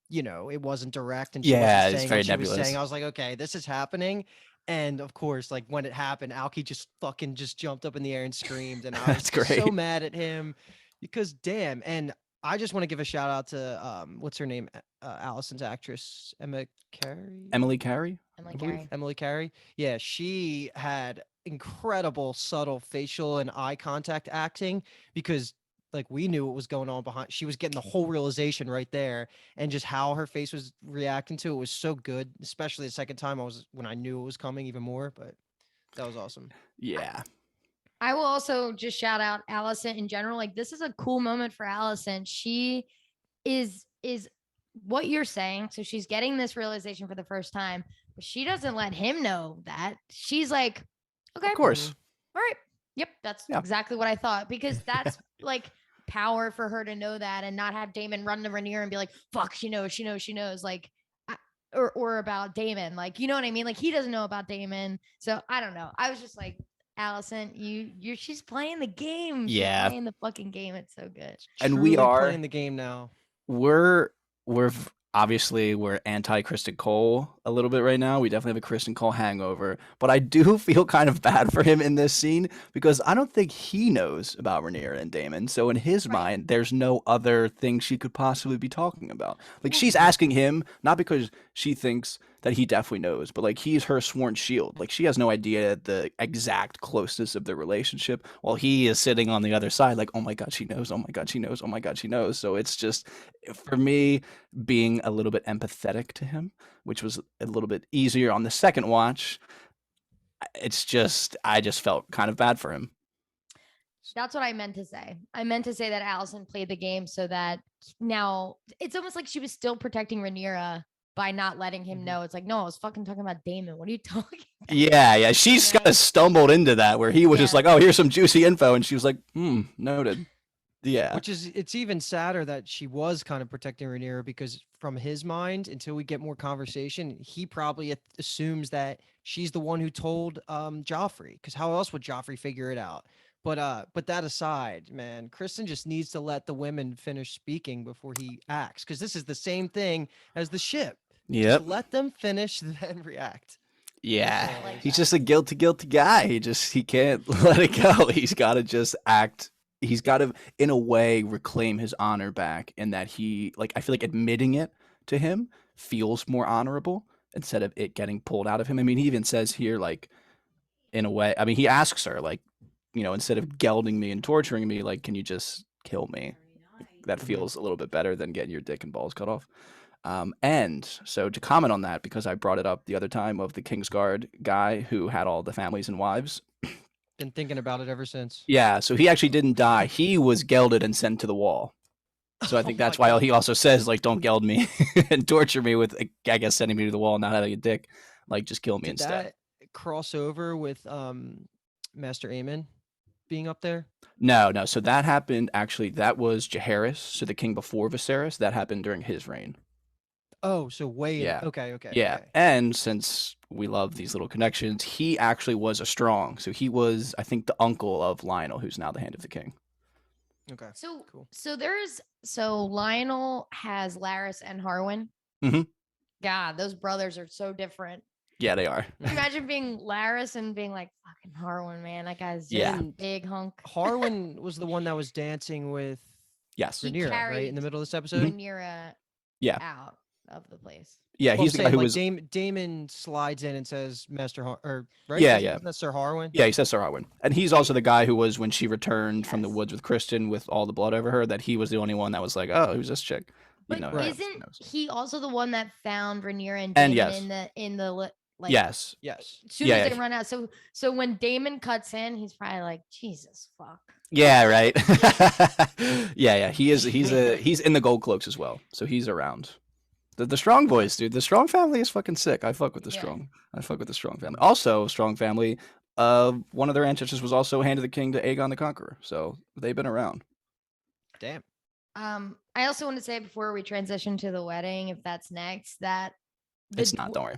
it wasn't direct. And she wasn't saying what she was saying. I was like, okay, this is happening. And of course, like when it happened, Alky just jumped up in the air and screamed. And I was so mad at him because damn. And I just want to give a shout out to, what's her name? Allison's actress, Emily Carey. Emily Carey. Yeah, she had incredible subtle facial and eye contact acting because like we knew what was going on behind. She was getting the whole realization right there, and just how her face was reacting to it was so good, especially the second time when I knew it was coming even more, but that was awesome. Yeah. I will also just shout out Allison in general. Like this is a cool moment for Allison. She is what you're saying. So she's getting this realization for the first time, but she doesn't let him know that. She's like, okay, of course. All right. Yep. That's exactly what I thought, because that's like power for her to know that and not have Damon run to Raniera and be like, fuck, she knows. Like, or about Damon. Like, you know what I mean? Like he doesn't know about Damon. So I don't know. I was just like, Allison, she's playing the game. She's playing the fucking game. It's so good. And we are playing the game now. We're obviously we're anti Criston Cole a little bit right now. We definitely have a Criston Cole hangover, but I do feel kind of bad for him in this scene because I don't think he knows about Raniera and Damon. So in his mind, there's no other thing she could possibly be talking about. Like she's asking him not because she thinks that he definitely knows, but like he's her sworn shield. Like she has no idea the exact closeness of their relationship, while he is sitting on the other side, like, oh my god, she knows. Oh my god, she knows. Oh my god, she knows. So it's just for me being a little bit empathetic to him, which was a little bit easier on the second watch. It's just I just felt kind of bad for him. That's what I meant to say. I meant to say that Allison played the game so that now it's almost like she was still protecting Raniera by not letting him know. It's like, no, I was fucking talking about Damon. What are you talking about? Yeah. She's kind of stumbled into that where he was just like, oh, here's some juicy info. And she was like, noted. Yeah. Which is, it's even sadder that she was kind of protecting Raniera, because from his mind, until we get more conversation, he probably assumes that she's the one who told Joffrey, because how else would Joffrey figure it out? But that aside, man, Criston just needs to let the women finish speaking before he acts, because this is the same thing as the ship. Yep. Just let them finish, then react. Yeah, he's just a guilty guy. He can't let it go. He's got to just act. He's got to, in a way, reclaim his honor back, in that he, like, I feel like admitting it to him feels more honorable instead of it getting pulled out of him. I mean, he even says here, like, in a way, I mean, he asks her, like, instead of gelding me and torturing me, like, can you just kill me? That feels a little bit better than getting your dick and balls cut off. And so to comment on that, because I brought it up the other time of the Kingsguard guy who had all the families and wives. Been thinking about it ever since. Yeah, so he actually didn't die. He was gelded and sent to the wall. So I think that's why he also says, like, don't geld me and torture me with, I guess, sending me to the wall and not having a dick. Like, just kill me instead. Did that cross over with Master Aemon being up there? No. So that happened, actually, that was Jaehaerys, so the king before Viserys. That happened during his reign. Oh, so way yeah. Okay. Yeah, okay. And since we love these little connections, he actually was a strong. So he was, I think, the uncle of Lionel, who's now the Hand of the King. Okay. So cool. So Lionel has Larys and Harwin. Mm-hmm. God, those brothers are so different. Yeah, they are. Imagine being Larys and being like, fucking Harwin, man. That guy's just a big hunk. Harwin was the one that was dancing with Raniera, right? In the middle of this episode? Raniera out of the place. Yeah, he's the guy who was... Damon slides in and says Master right? Yeah. That's Sir Harwin? Yeah, he says Sir Harwin. And he's also the guy who was, when she returned from the woods with Criston with all the blood over her, that he was the only one that was like, oh, who's this chick? But isn't he also the one that found Raniera and Damon in the like? Yes. As soon as they run out. So when Damon cuts in, he's probably like, Jesus fuck. Yeah, right. yeah. He's in the gold cloaks as well. So he's around. The strong boys, dude. The strong family is fucking sick. I fuck with the strong. I fuck with the strong family. Also, strong family. One of their ancestors was also Hand of the King to Aegon the Conqueror. So they've been around. Damn. I also want to say before we transition to the wedding, if that's next, that it's not. Don't worry.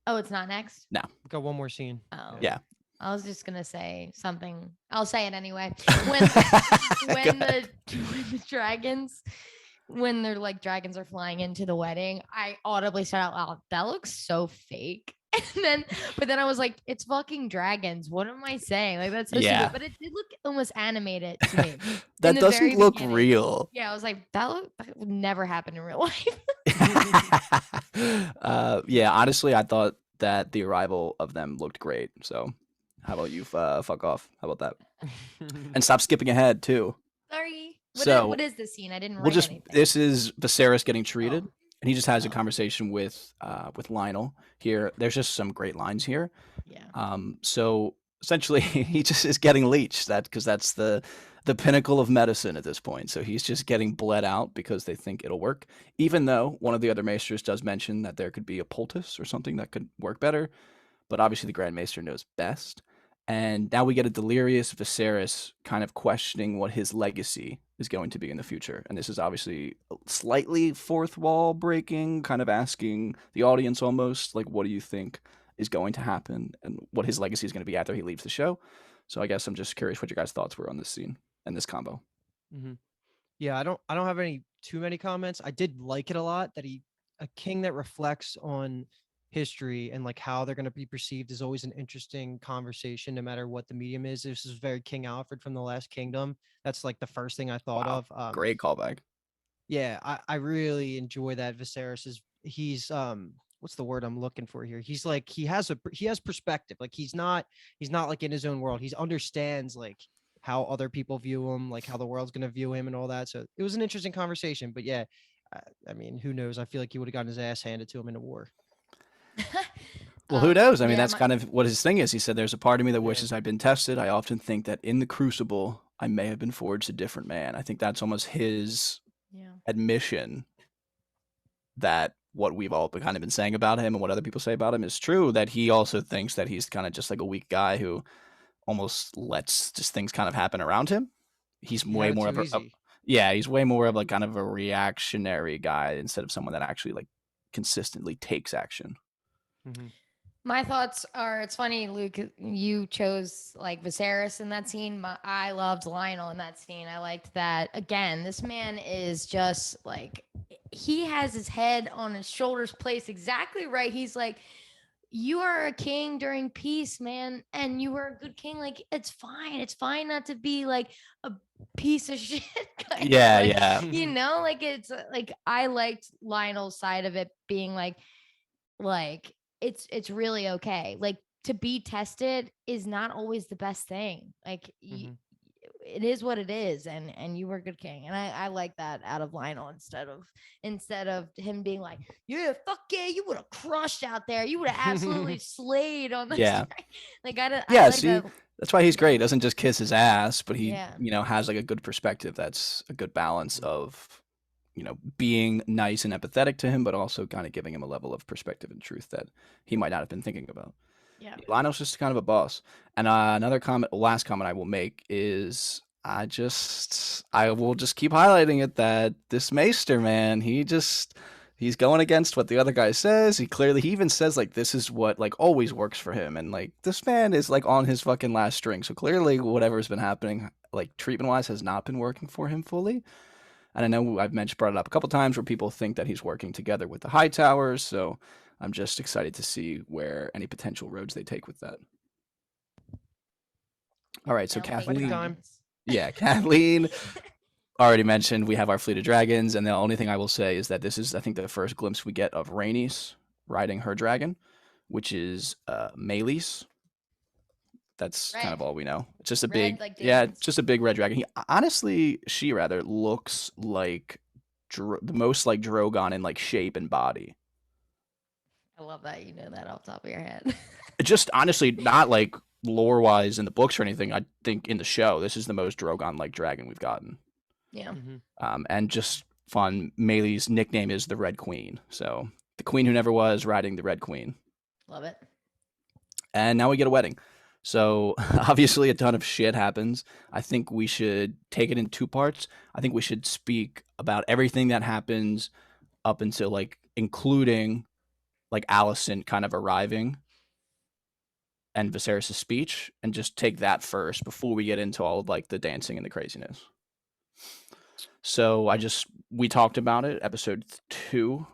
Oh, it's not next? No. Got one more scene. Oh. Yeah. I was just gonna say something. I'll say it anyway. When the dragons, when they're like dragons are flying into the wedding, I audibly said out loud, "That looks so fake." But then I was like, "It's fucking dragons. What am I saying? Like that's so stupid." But it did look almost animated to me. That doesn't look real. Yeah, I was like, that would never happen in real life. Yeah, honestly, I thought that the arrival of them looked great. So, how about you fuck off? How about that? And stop skipping ahead too. Sorry. What is this scene? I didn't write anything. This is Viserys getting treated, and he just has a conversation with Lionel here. There's just some great lines here. Yeah. So essentially, he just is getting leeched. Because that's the pinnacle of medicine at this point. So he's just getting bled out because they think it'll work. Even though one of the other maesters does mention that there could be a poultice or something that could work better, but obviously the Grand Maester knows best. And now we get a delirious Viserys kind of questioning what his legacy is going to be in the future. And this is obviously slightly fourth wall breaking, kind of asking the audience almost, like, what do you think is going to happen and what his legacy is going to be after he leaves the show? So I guess I'm just curious what your guys' thoughts were on this scene and this combo. Mm-hmm. Yeah, I don't have too many comments. I did like it a lot that a king that reflects on history and like how they're going to be perceived is always an interesting conversation, no matter what the medium is. This is very King Alfred from The Last Kingdom. That's like the first thing I thought of. Great callback. Yeah, I really enjoy that Viserys is he's what's the word I'm looking for here? He's like, he has perspective. Like he's not like in his own world. He understands like how other people view him, like how the world's going to view him and all that. So it was an interesting conversation, but yeah, I mean, who knows? I feel like he would have gotten his ass handed to him in a war. Well, who knows? I mean, that's kind of what his thing is. He said, there's a part of me that wishes I'd been tested. I often think that in the crucible, I may have been forged a different man. I think that's almost his admission that what we've all kind of been saying about him and what other people say about him is true, that he also thinks that he's kind of just like a weak guy who almost lets just things kind of happen around him. He's way more of he's way more of like kind of a reactionary guy instead of someone that actually like consistently takes action. Mm-hmm. My thoughts are, it's funny, Luke, you chose like Viserys in that scene. I loved Lionel in that scene. I liked that. Again, this man is just like, he has his head on his shoulders placed exactly right. He's like, you are a king during peace, man, and you were a good king. Like, it's fine. It's fine not to be like a piece of shit. Yeah. You know, like it's like, I liked Lionel's side of it being like, it's really okay. Like, to be tested is not always the best thing. Like, it is what it is, and you were a good king, and I like that out of Lionel instead of him being like, yeah, fuck yeah, you would have crushed out there, you would have absolutely slayed on the like that's why he's great. He doesn't just kiss his ass, but he has like a good perspective. That's a good balance of being nice and empathetic to him, but also kind of giving him a level of perspective and truth that he might not have been thinking about. Yeah, Lionel's just kind of a boss. And last comment I will make is I will just keep highlighting it that this Maester, man, he's going against what the other guy says. He even says like this is what like always works for him, and like this man is like on his fucking last string. So clearly whatever's been happening like treatment wise has not been working for him fully. And I know I've brought it up a couple times where people think that he's working together with the Hightowers. So I'm just excited to see where any potential roads they take with that. All right, so Kathleen. Yeah, Kathleen already mentioned we have our fleet of dragons, and the only thing I will say is that this is, I think, the first glimpse we get of Rhaenys riding her dragon, which is Meleys. That's kind of all we know. It's just a big, just a big red dragon. She looks like the most like Drogon in like shape and body. I love that you know that off the top of your head. Just honestly, not like lore wise in the books or anything. I think in the show, this is the most Drogon like dragon we've gotten. Yeah. And just fun. Meleys' nickname is the Red Queen. So the queen who never was riding the Red Queen. Love it. And now we get a wedding. So obviously a ton of shit happens. I think we should take it in two parts. I think we should speak about everything that happens up until like including like Allison kind of arriving and Viserys' speech, and just take that first before we get into all of like the dancing and the craziness. So we talked about it, episode 2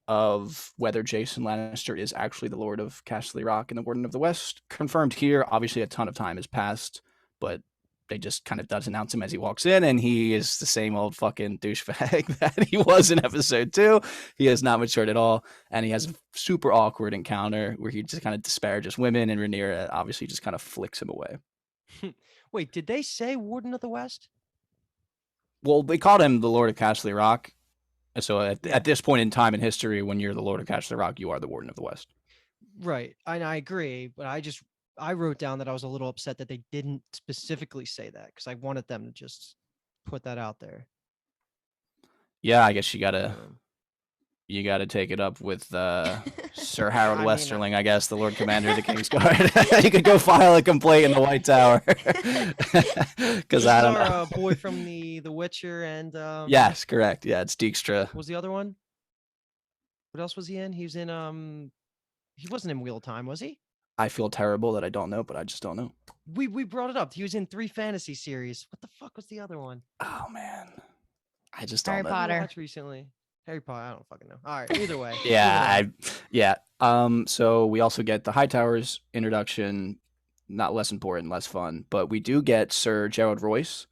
of whether Jason Lannister is actually the Lord of Castle Rock and the Warden of the West. Confirmed here. Obviously, a ton of time has passed, but they just kind of does announce him as he walks in, and he is the same old fucking douchebag that he was in episode 2. He has not matured at all, and he has a super awkward encounter where he just kind of disparages women, and Raniera obviously just kind of flicks him away. Wait, did they say Warden of the West? Well, they called him the Lord of Castle Rock. So at this point in time in history, when you're the Lord of Castle Rock, you are the Warden of the West. Right. And I agree, but I wrote down that I was a little upset that they didn't specifically say that because I wanted them to just put that out there. Yeah, I guess you gotta take it up with Sir Harold Westerling, I guess, the Lord Commander of the Kingsguard. You could go file a complaint in the White Tower. Because I don't know. Our boy from the Witcher and yes, correct. Yeah, it's Dijkstra. What was the other one? What else was he in? He was in he wasn't in Wheel of Time, was he? I feel terrible that I don't know, but I just don't know. We brought it up. He was in 3 fantasy series. What the fuck was the other one? Oh man, I just don't know. Harry Potter. Watched recently. Harry Potter. I don't fucking know. All right. Either way. Yeah. So we also get the Hightowers introduction. Not less important, less fun, but we do get Sir Gerald Royce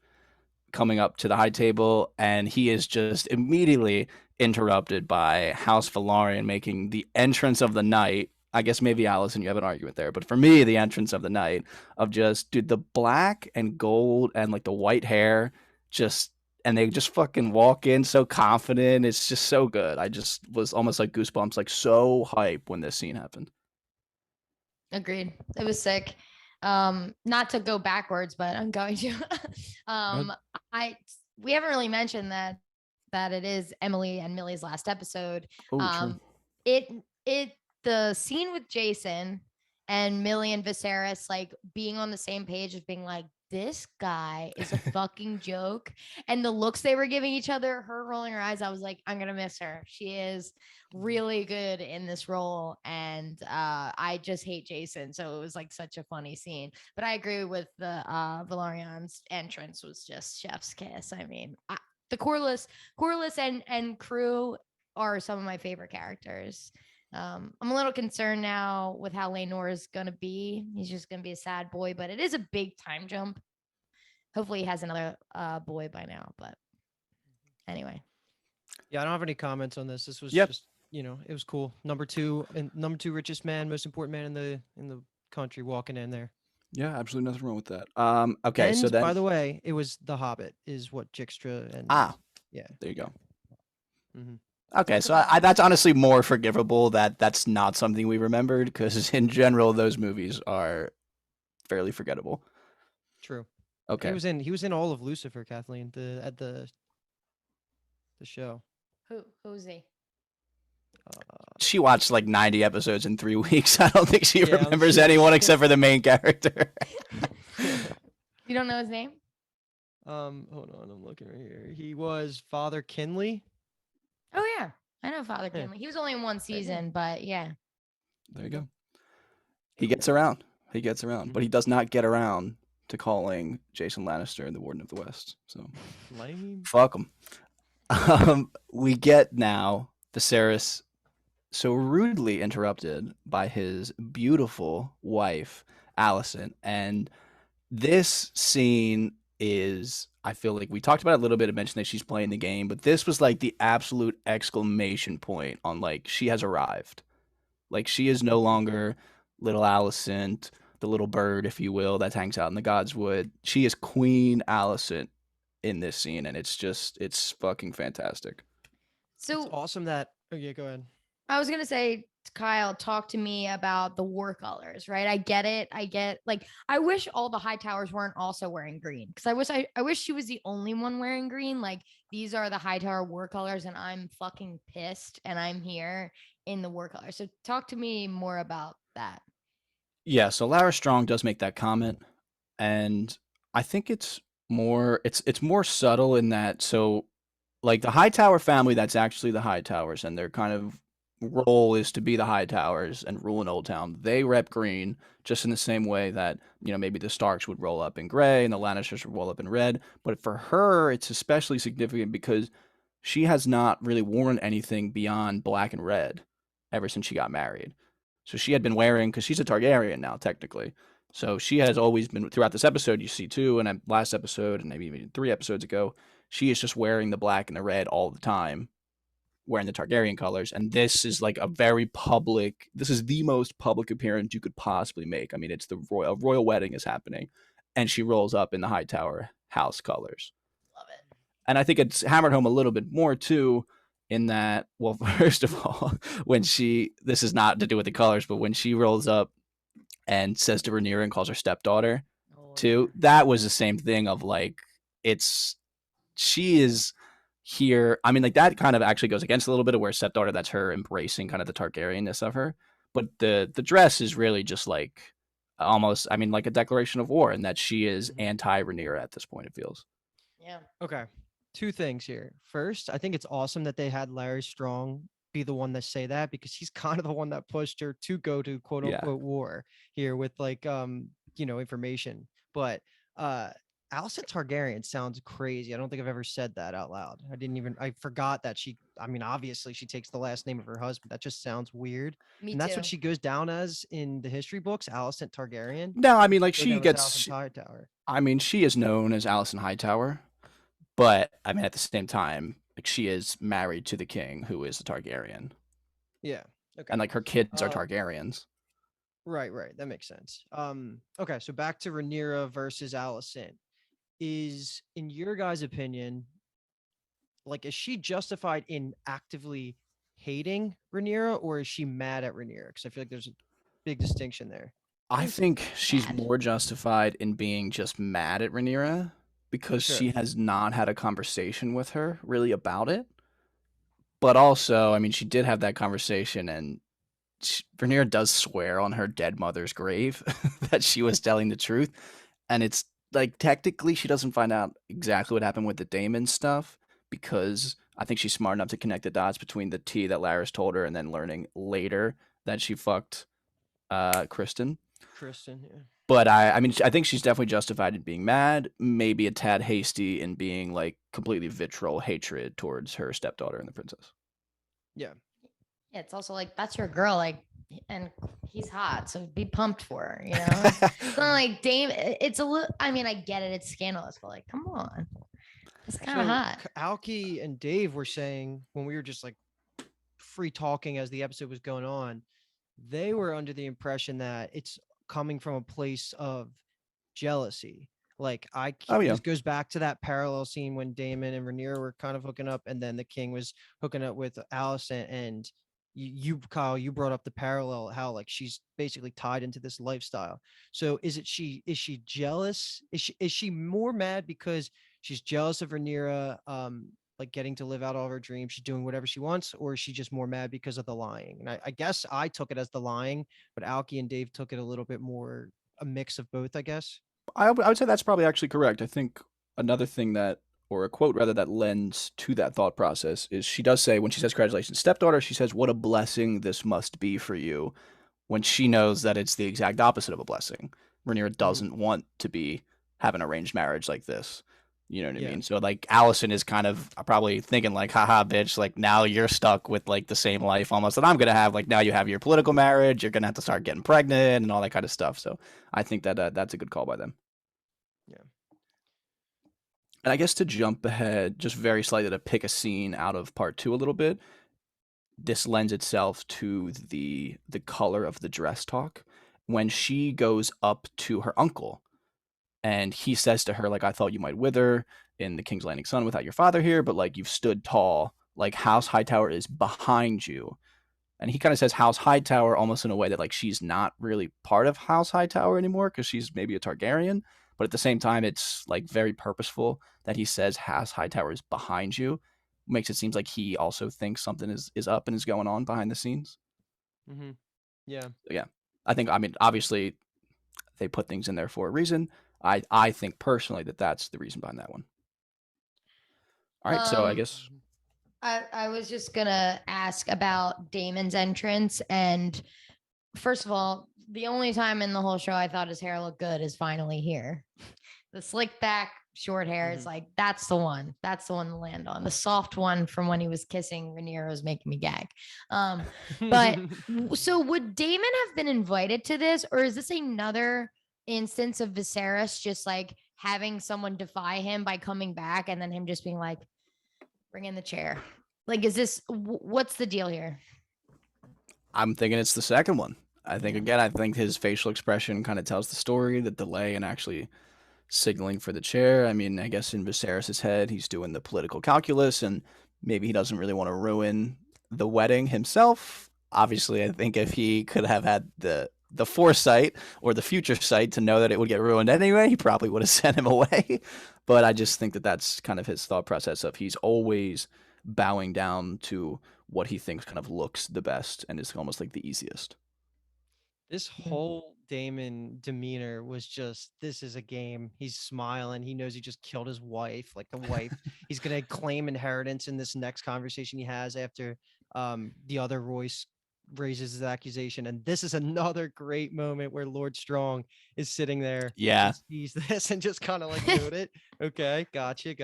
coming up to the high table, and he is just immediately interrupted by House Velaryon making the entrance of the night. I guess maybe Allison, you have an argument there, but for me, the entrance of the night of just, dude, the black and gold and like the white hair, and they just fucking walk in so confident. It's just so good. I just was almost like goosebumps, like so hype when this scene happened. Agreed. It was sick. Not to go backwards, but I'm going to. We haven't really mentioned that it is Emily and Millie's last episode. Oh, true. The scene with Jason and Millie and Viserys like being on the same page of being like, this guy is a fucking joke. And the looks they were giving each other, her rolling her eyes, I was like, I'm gonna miss her. She is really good in this role. And I just hate Jason. So it was like such a funny scene. But I agree with the Velaryon's entrance was just chef's kiss. I mean, the Corlys and crew are some of my favorite characters. I'm a little concerned now with how Laenor is going to be. He's just going to be a sad boy, but it is a big time jump. Hopefully he has another boy by now, but anyway. Yeah, I don't have any comments on this. This was just, it was cool. Number two richest man, most important man in the country walking in there. Yeah, absolutely nothing wrong with that. Okay, and so then, by the way, it was The Hobbit is what Jixtra and yeah, there you go. Mm-hmm. Okay, so that's honestly more forgivable that that's not something we remembered, because in general those movies are fairly forgettable. True. Okay. He was in all of Lucifer, Kathleen, at the show. Who's he? She watched like 90 episodes in 3 weeks. I don't think she remembers anyone except for the main character. You don't know his name? Hold on, I'm looking right here. He was Father Kinley. Oh yeah, I know Father Kinley. He was only in one season, but yeah. There you go. He gets around. But he does not get around to calling Jason Lannister the Warden of the West. So lame. Fuck him. We get now Viserys so rudely interrupted by his beautiful wife, Allison, and this scene is, I feel like we talked about it a little bit. I mentioned that she's playing the game, but this was like the absolute exclamation point on like, she has arrived. Like, she is no longer little Alicent, the little bird, if you will, that hangs out in the Godswood. She is Queen Alicent in this scene, and it's fucking fantastic. So it's awesome that. Oh yeah, go ahead. I was gonna say, Kyle, talk to me about the war colors, right? I get it. I wish all the high towers weren't also wearing green, because I wish she was the only one wearing green. Like, these are the high tower war colors, and I'm fucking pissed, and I'm here in the war colors. So talk to me more about that. Yeah, so Lara Strong does make that comment, and I think it's more subtle in that, so like the Hightower family, that's actually the Hightowers, and their kind of role is to be the Hightowers and rule in Old Town. They rep green, just in the same way that, maybe the Starks would roll up in gray and the Lannisters would roll up in red. But for her, it's especially significant because she has not really worn anything beyond black and red ever since she got married. So she had been wearing, because she's a Targaryen now, technically. So she has always been, throughout this episode, you see too, and last episode, and maybe even 3 episodes ago, she is just wearing the black and the red all the time, wearing the Targaryen colors. And this is like this is the most public appearance you could possibly make. I mean, it's the royal wedding is happening, and she rolls up in the Hightower house colors. Love it. And I think it's hammered home a little bit more too, in that, well, first of all, this is not to do with the colors, but when she rolls up and says to Raniera and calls her stepdaughter too, that was the same thing of like, she is here. I mean, like, that kind of actually goes against a little bit of where stepdaughter, that's her embracing kind of the Targaryenness of her. But the dress is really just like almost, I mean, like a declaration of war, and that she is anti-Raniera at this point, it feels. Yeah. Okay. 2 things here. First, I think it's awesome that they had Larry Strong be the one that say that, because he's kind of the one that pushed her to go to quote unquote war here with like information. But Allison Targaryen sounds crazy. I don't think I've ever said that out loud. I forgot that obviously she takes the last name of her husband. That just sounds weird. Me and that's too. what she goes down as in the history books, Allison Targaryen. No, I mean, like, she Hightower. I mean, she is known as Allison Hightower, but I mean, at the same time, like she is married to the king, who is a Targaryen. Yeah. Okay. And like her kids are Targaryens. Right. That makes sense. Okay, so back to Rhaenyra versus Allison. Is, in your guys' opinion, like, is she justified in actively hating Rhaenyra, or is she mad at Rhaenyra? Because I feel like there's a big distinction there. I think she's more justified in being just mad at Rhaenyra because she has not had a conversation with her really about it. But also, I mean, she did have that conversation, and Rhaenyra does swear on her dead mother's grave that she was telling the truth. And it's like, technically, she doesn't find out exactly what happened with the Damon stuff because I think she's smart enough to connect the dots between the tea that Larys told her and then learning later that she fucked Criston. Yeah. But I mean, I think she's definitely justified in being mad, maybe a tad hasty in being like completely vitriol hatred towards her stepdaughter and the princess. Yeah. Yeah, it's also like, that's your girl, like, and he's hot, so be pumped for her, you know? It's not like Damon, it's a little, I mean, I get it, it's scandalous, but like, come on. It's kind of hot. Alky and Dave were saying, when we were just like free talking as the episode was going on, they were under the impression that it's coming from a place of jealousy. Like, this goes back to that parallel scene when Damon and Rhaenyra were kind of hooking up, and then the king was hooking up with Allison. And you Kyle, you brought up the parallel, how like she's basically tied into this lifestyle. So is she jealous? Is she more mad because she's jealous of Rhaenyra, like getting to live out all of her dreams, she's doing whatever she wants, or is she just more mad because of the lying? And I guess I took it as the lying, but Alky and Dave took it a little bit more a mix of both, I guess. I would say that's probably actually correct. I think another thing that, or a quote rather, that lends to that thought process is she does say, when she says congratulations stepdaughter, she says, what a blessing this must be for you, when she knows that it's the exact opposite of a blessing. Rhaenyra doesn't want to have an arranged marriage like this. You know what I mean? So like, Allison is kind of probably thinking like, haha, bitch, like now you're stuck with like the same life almost that I'm going to have. Like now you have your political marriage, you're going to have to start getting pregnant and all that kind of stuff. So I think that that's a good call by them. Yeah. And I guess to jump ahead just very slightly, to pick a scene out of part 2 a little bit, this lends itself to the color of the dress talk when she goes up to her uncle. And he says to her, like, I thought you might wither in the King's Landing Sun without your father here, but like you've stood tall, like House Hightower is behind you. And he kind of says House Hightower almost in a way that like she's not really part of House Hightower anymore because she's maybe a Targaryen. But at the same time, it's like very purposeful that he says House Hightower is behind you. Makes it seem like he also thinks something is up and is going on behind the scenes. Mm-hmm. Yeah. Yeah. I mean, obviously they put things in there for a reason. I think personally that that's the reason behind that one. All right, so I guess I was just gonna ask about Damon's entrance, and first of all, the only time in the whole show I thought his hair looked good is finally here. The slick back, short hair is like, that's the one to land on. The soft one from when he was kissing Rhaenyra was making me gag. But so would Damon have been invited to this, or is this another instance of Viserys just like having someone defy him by coming back and then him just being like, bring in the chair? Like, is this, what's the deal here? I'm thinking it's the second one. I think his facial expression kind of tells the story, the delay in actually signaling for the chair. I mean, I guess in Viserys' head, he's doing the political calculus, and maybe he doesn't really want to ruin the wedding himself. Obviously, I think if he could have had the foresight or the future sight to know that it would get ruined anyway, he probably would have sent him away. But I just think that that's kind of his thought process of he's always bowing down to what he thinks kind of looks the best and is almost like the easiest. This whole Damon demeanor was just, this is a game. He's smiling. He knows he just killed his wife. Like the wife, he's going to claim inheritance in this next conversation he has after the other Royce raises his accusation. And this is another great moment where Lord Strong is sitting there. Yeah. Sees this and just kind of like, note it. Okay. Gotcha.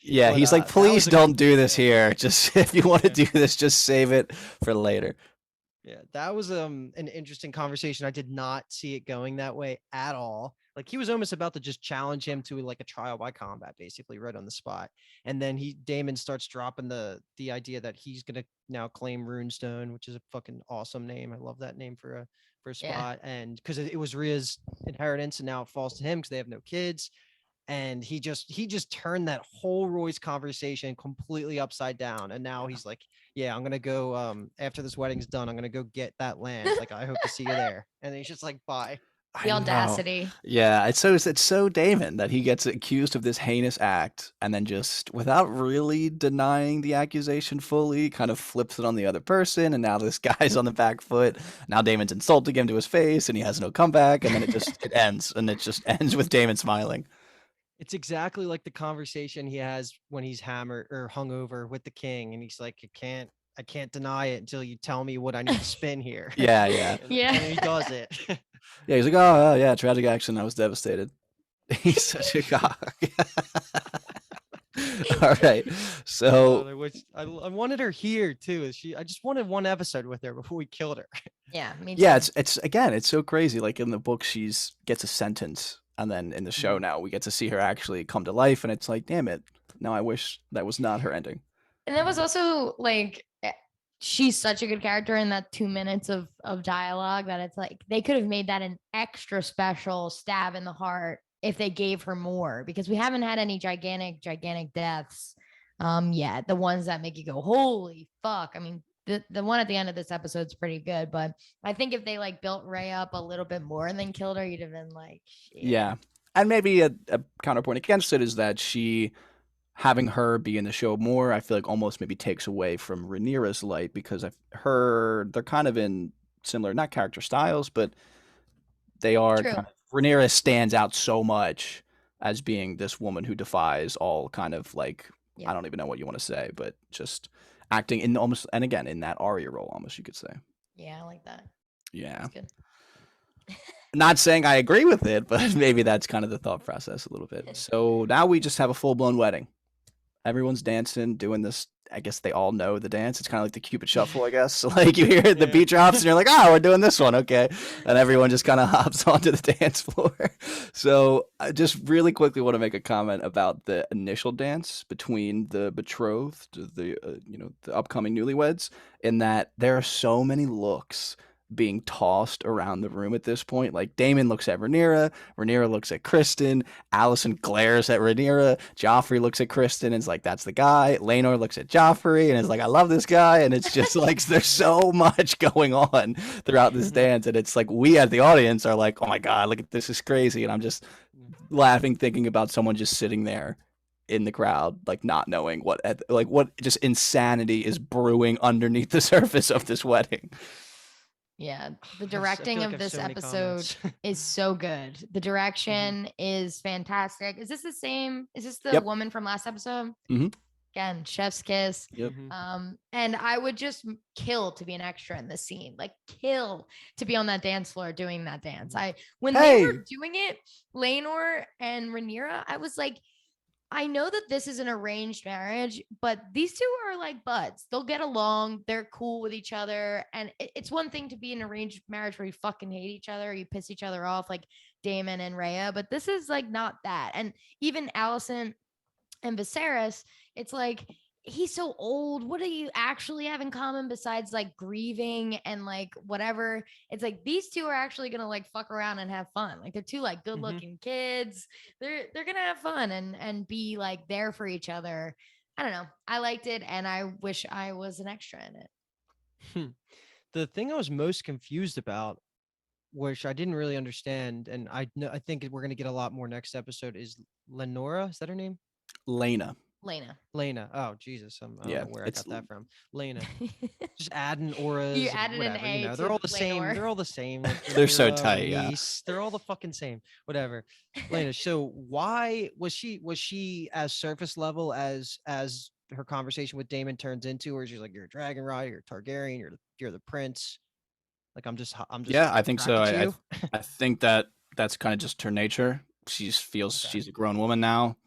Yeah. But, he's like, please don't do this here. Just if you want to do this, just save it for later. Yeah, that was an interesting conversation. I did not see it going that way at all. Like he was almost about to just challenge him to like a trial by combat, basically, right on the spot. And then Damon starts dropping the idea that he's gonna now claim Runestone, which is a fucking awesome name. I love that name for a spot. Yeah. And because it was Rhea's inheritance, and now it falls to him because they have no kids. And he just turned that whole Royce conversation completely upside down. And now he's like, yeah, I'm gonna go after this wedding's done, I'm gonna go get that land. Like, I hope to see you there. And he's just like, bye. The audacity. Yeah, it's so Damon that he gets accused of this heinous act and then just, without really denying the accusation fully, kind of flips it on the other person, and now this guy's on the back foot. Now Damon's insulting him to his face and he has no comeback, and then it ends, and it just ends with Damon smiling. It's exactly like the conversation he has when he's hammered or hungover with the king, and he's like, I can't deny it until you tell me what I need to spin here. Yeah. Yeah. And he does it. Yeah, he's like, oh, yeah, tragic action. I was devastated. He's such a cock. All right. So I wanted her here too. I just wanted one episode with her before we killed her. Yeah, me too. Yeah, it's so crazy. Like in the book, gets a sentence, and then in the show now we get to see her actually come to life, and it's like, damn it. Now I wish that was not her ending. And that was also like, she's such a good character in that 2 minutes of dialogue that it's like they could have made that an extra special stab in the heart if they gave her more, because we haven't had any gigantic deaths yet. The ones that make you go, holy fuck. I mean, the one at the end of this episode is pretty good, but I think if they like built Ray up a little bit more and then killed her, you'd have been like, shit. Yeah. And maybe a counterpoint against it is that having her be in the show more, I feel like almost maybe takes away from Rhaenyra's light, because they're kind of in similar, not character styles, but they are. Rhaenyra stands out so much as being this woman who defies all kind of like, I don't even know what you want to say, but just acting in almost, and again, in that Arya role, almost, you could say. Yeah, I like that. Yeah. That's good. Not saying I agree with it, but maybe that's kind of the thought process a little bit. So now we just have a full-blown wedding. Everyone's dancing, doing this. I guess they all know the dance. It's kind of like the Cupid Shuffle, I guess. Like you hear the beat drops and you're like, oh, we're doing this one. Okay. And everyone just kind of hops onto the dance floor. So I just really quickly want to make a comment about the initial dance between the betrothed, the upcoming newlyweds, in that there are so many looks being tossed around the room at this point. Like Damon looks at Rhaenyra looks at Criston, Allison glares at Rhaenyra, Joffrey looks at Criston and is like, that's the guy. Laenor looks at Joffrey and is like, I love this guy. And it's just like, there's so much going on throughout this dance, and it's like, we as the audience are like, oh my god, look at this, is crazy. And I'm just laughing thinking about someone just sitting there in the crowd, like not knowing what just insanity is brewing underneath the surface of this wedding. Yeah, the directing of this episode is so good. The direction is fantastic. Is this the same? Is this the woman from last episode? Mm-hmm. Again, chef's kiss. Yep. And I would just kill to be an extra in this scene. Like kill to be on that dance floor doing that dance. When they were doing it, Laenor and Rhaenyra, I was like, I know that this is an arranged marriage, but these two are like buds. They'll get along. They're cool with each other. And it's one thing to be an arranged marriage where you fucking hate each other, you piss each other off, like Damon and Rhea, but this is like not that. And even Allison and Viserys, it's like, he's so old. What do you actually have in common besides like grieving and like whatever? It's like these two are actually gonna like fuck around and have fun. Like they're two like good looking kids. They're gonna have fun and be like there for each other. I don't know. I liked it, and I wish I was an extra in it. The thing I was most confused about, which I didn't really understand, and I think we're gonna get a lot more next episode, is Lenora. Is that her name? Lena. Oh Jesus, I don't know where I got that from. Lena. Just adding auras. You added an A. They're all the same. They're all the same. Like, they're so tight. Yeah. They're all the fucking same. Whatever. Lena. So why was she as surface level as her conversation with Damon turns into, where she's like, you're a dragon rider, you're a Targaryen, you're the prince. Like I'm just. Yeah, I think so. I think that's kind of just her nature. She feels she's a grown woman now.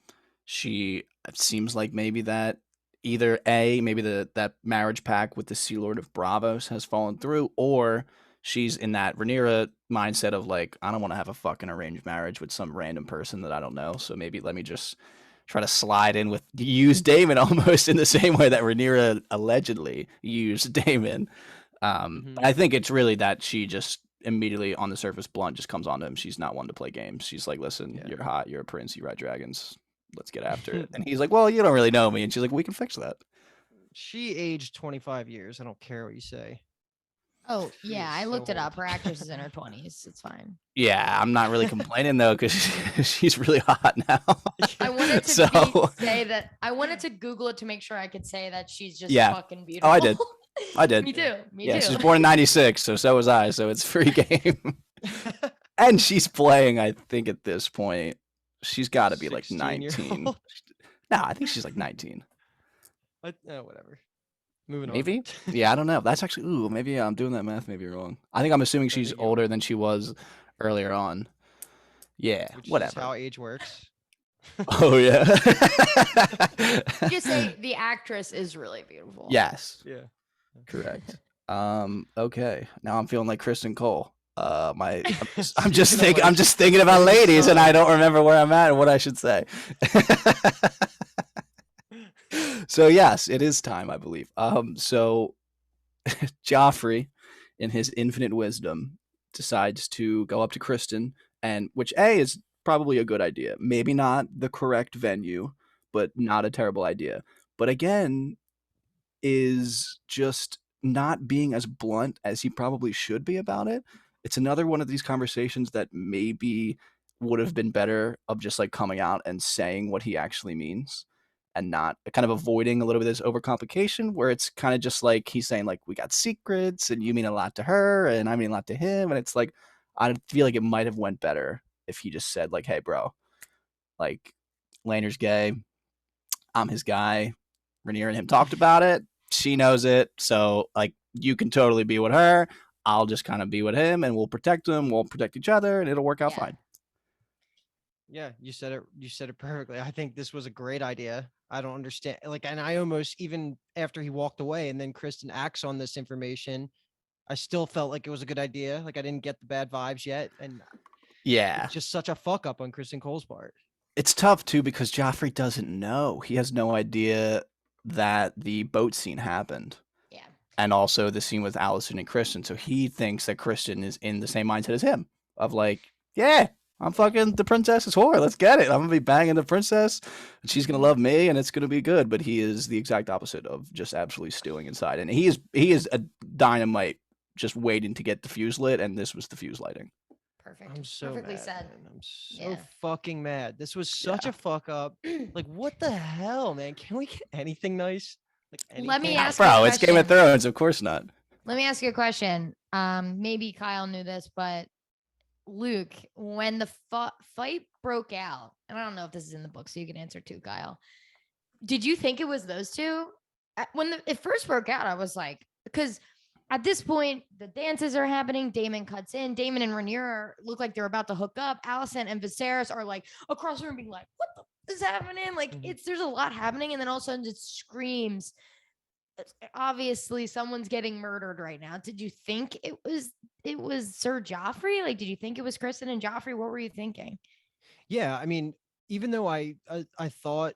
It seems like maybe that either A, maybe that marriage pact with the Sea Lord of Bravos has fallen through, or she's in that Raniera mindset of like, I don't want to have a fucking arranged marriage with some random person that I don't know. So maybe let me just try to slide in with use Damon almost in the same way that Raniera allegedly used Damon. I think it's really that she just immediately on the surface blunt just comes on to him. She's not one to play games. She's like, listen, you're hot, you're a prince, you ride dragons. Let's get after it. And he's like, well, you don't really know me. And she's like, we can fix that. She aged 25 years. I don't care what you say. Oh, yeah. I looked it up. Her actress is in her 20s. It's fine. Yeah, I'm not really complaining, though, because she's really hot now. I wanted to say that. I wanted to Google it to make sure I could say that she's just fucking beautiful. Oh, I did. I did. Me too. Me too. Yeah, she was born in 96, so was I. So it's free game. And she's playing, I think, at this point. She's got to be like 19. No, I think she's like 19. Whatever. Moving maybe? On. Yeah, I don't know. That's actually, maybe I'm doing that math maybe wrong. I think I'm assuming she's older than she was earlier on. Yeah, whatever. Is how age works. Oh, yeah. Just say the actress is really beautiful. Yes. Yeah. Correct. Okay. Now I'm feeling like Criston Cole. I'm just thinking about ladies, and I don't remember where I'm at and what I should say. So yes, it is time, I believe. So Joffrey, in his infinite wisdom, decides to go up to Criston, and which is probably a good idea. Maybe not the correct venue, but not a terrible idea. But again, is just not being as blunt as he probably should be about it. It's another one of these conversations that maybe would have been better of just like coming out and saying what he actually means and not kind of avoiding a little bit of this overcomplication where it's kind of just like he's saying like we got secrets and you mean a lot to her and I mean a lot to him. And it's like, I feel like it might have went better if he just said like, hey bro, like Laener's gay. I'm his guy. Raniera and him talked about it. She knows it. So like you can totally be with her. I'll just kind of be with him and we'll protect him. We'll protect each other and it'll work out fine. Yeah, you said it perfectly. I think this was a great idea. I don't understand. Like, and I almost, even after he walked away and then Criston acts on this information, I still felt like it was a good idea. Like I didn't get the bad vibes yet. And it's just such a fuck up on Criston Cole's part. It's tough too, because Joffrey doesn't know. He has no idea that the boat scene happened. Yeah. And also the scene with Allison and Criston. So he thinks that Criston is in the same mindset as him of like, yeah, I'm fucking the princess's whore. Let's get it. I'm gonna be banging the princess and she's gonna love me and it's gonna be good. But he is the exact opposite of just absolutely stewing inside. And he is a dynamite just waiting to get the fuse lit, and this was the fuse lighting. Perfect. I'm so perfectly mad, said. man. I'm so fucking mad. This was such a fuck up. Like, what the hell, man? Can we get anything nice? Like anything? Let me ask bro, it's Game of Thrones, of course not. Let me ask you a question. Maybe Kyle knew this, but Luke, when the fight broke out, and I don't know if this is in the book, so you can answer too, Kyle. Did you think it was those two? When it first broke out, I was like, because at this point, the dances are happening. Damon cuts in. Damon and Raniera look like they're about to hook up. Allison and Viserys are like across the room being like, what the is happening? Like there's a lot happening. And then all of a sudden it screams. Obviously someone's getting murdered right now. Did you think it was Sir Joffrey? Like, did you think it was Criston and Joffrey? What were you thinking? Yeah. I mean, even though I thought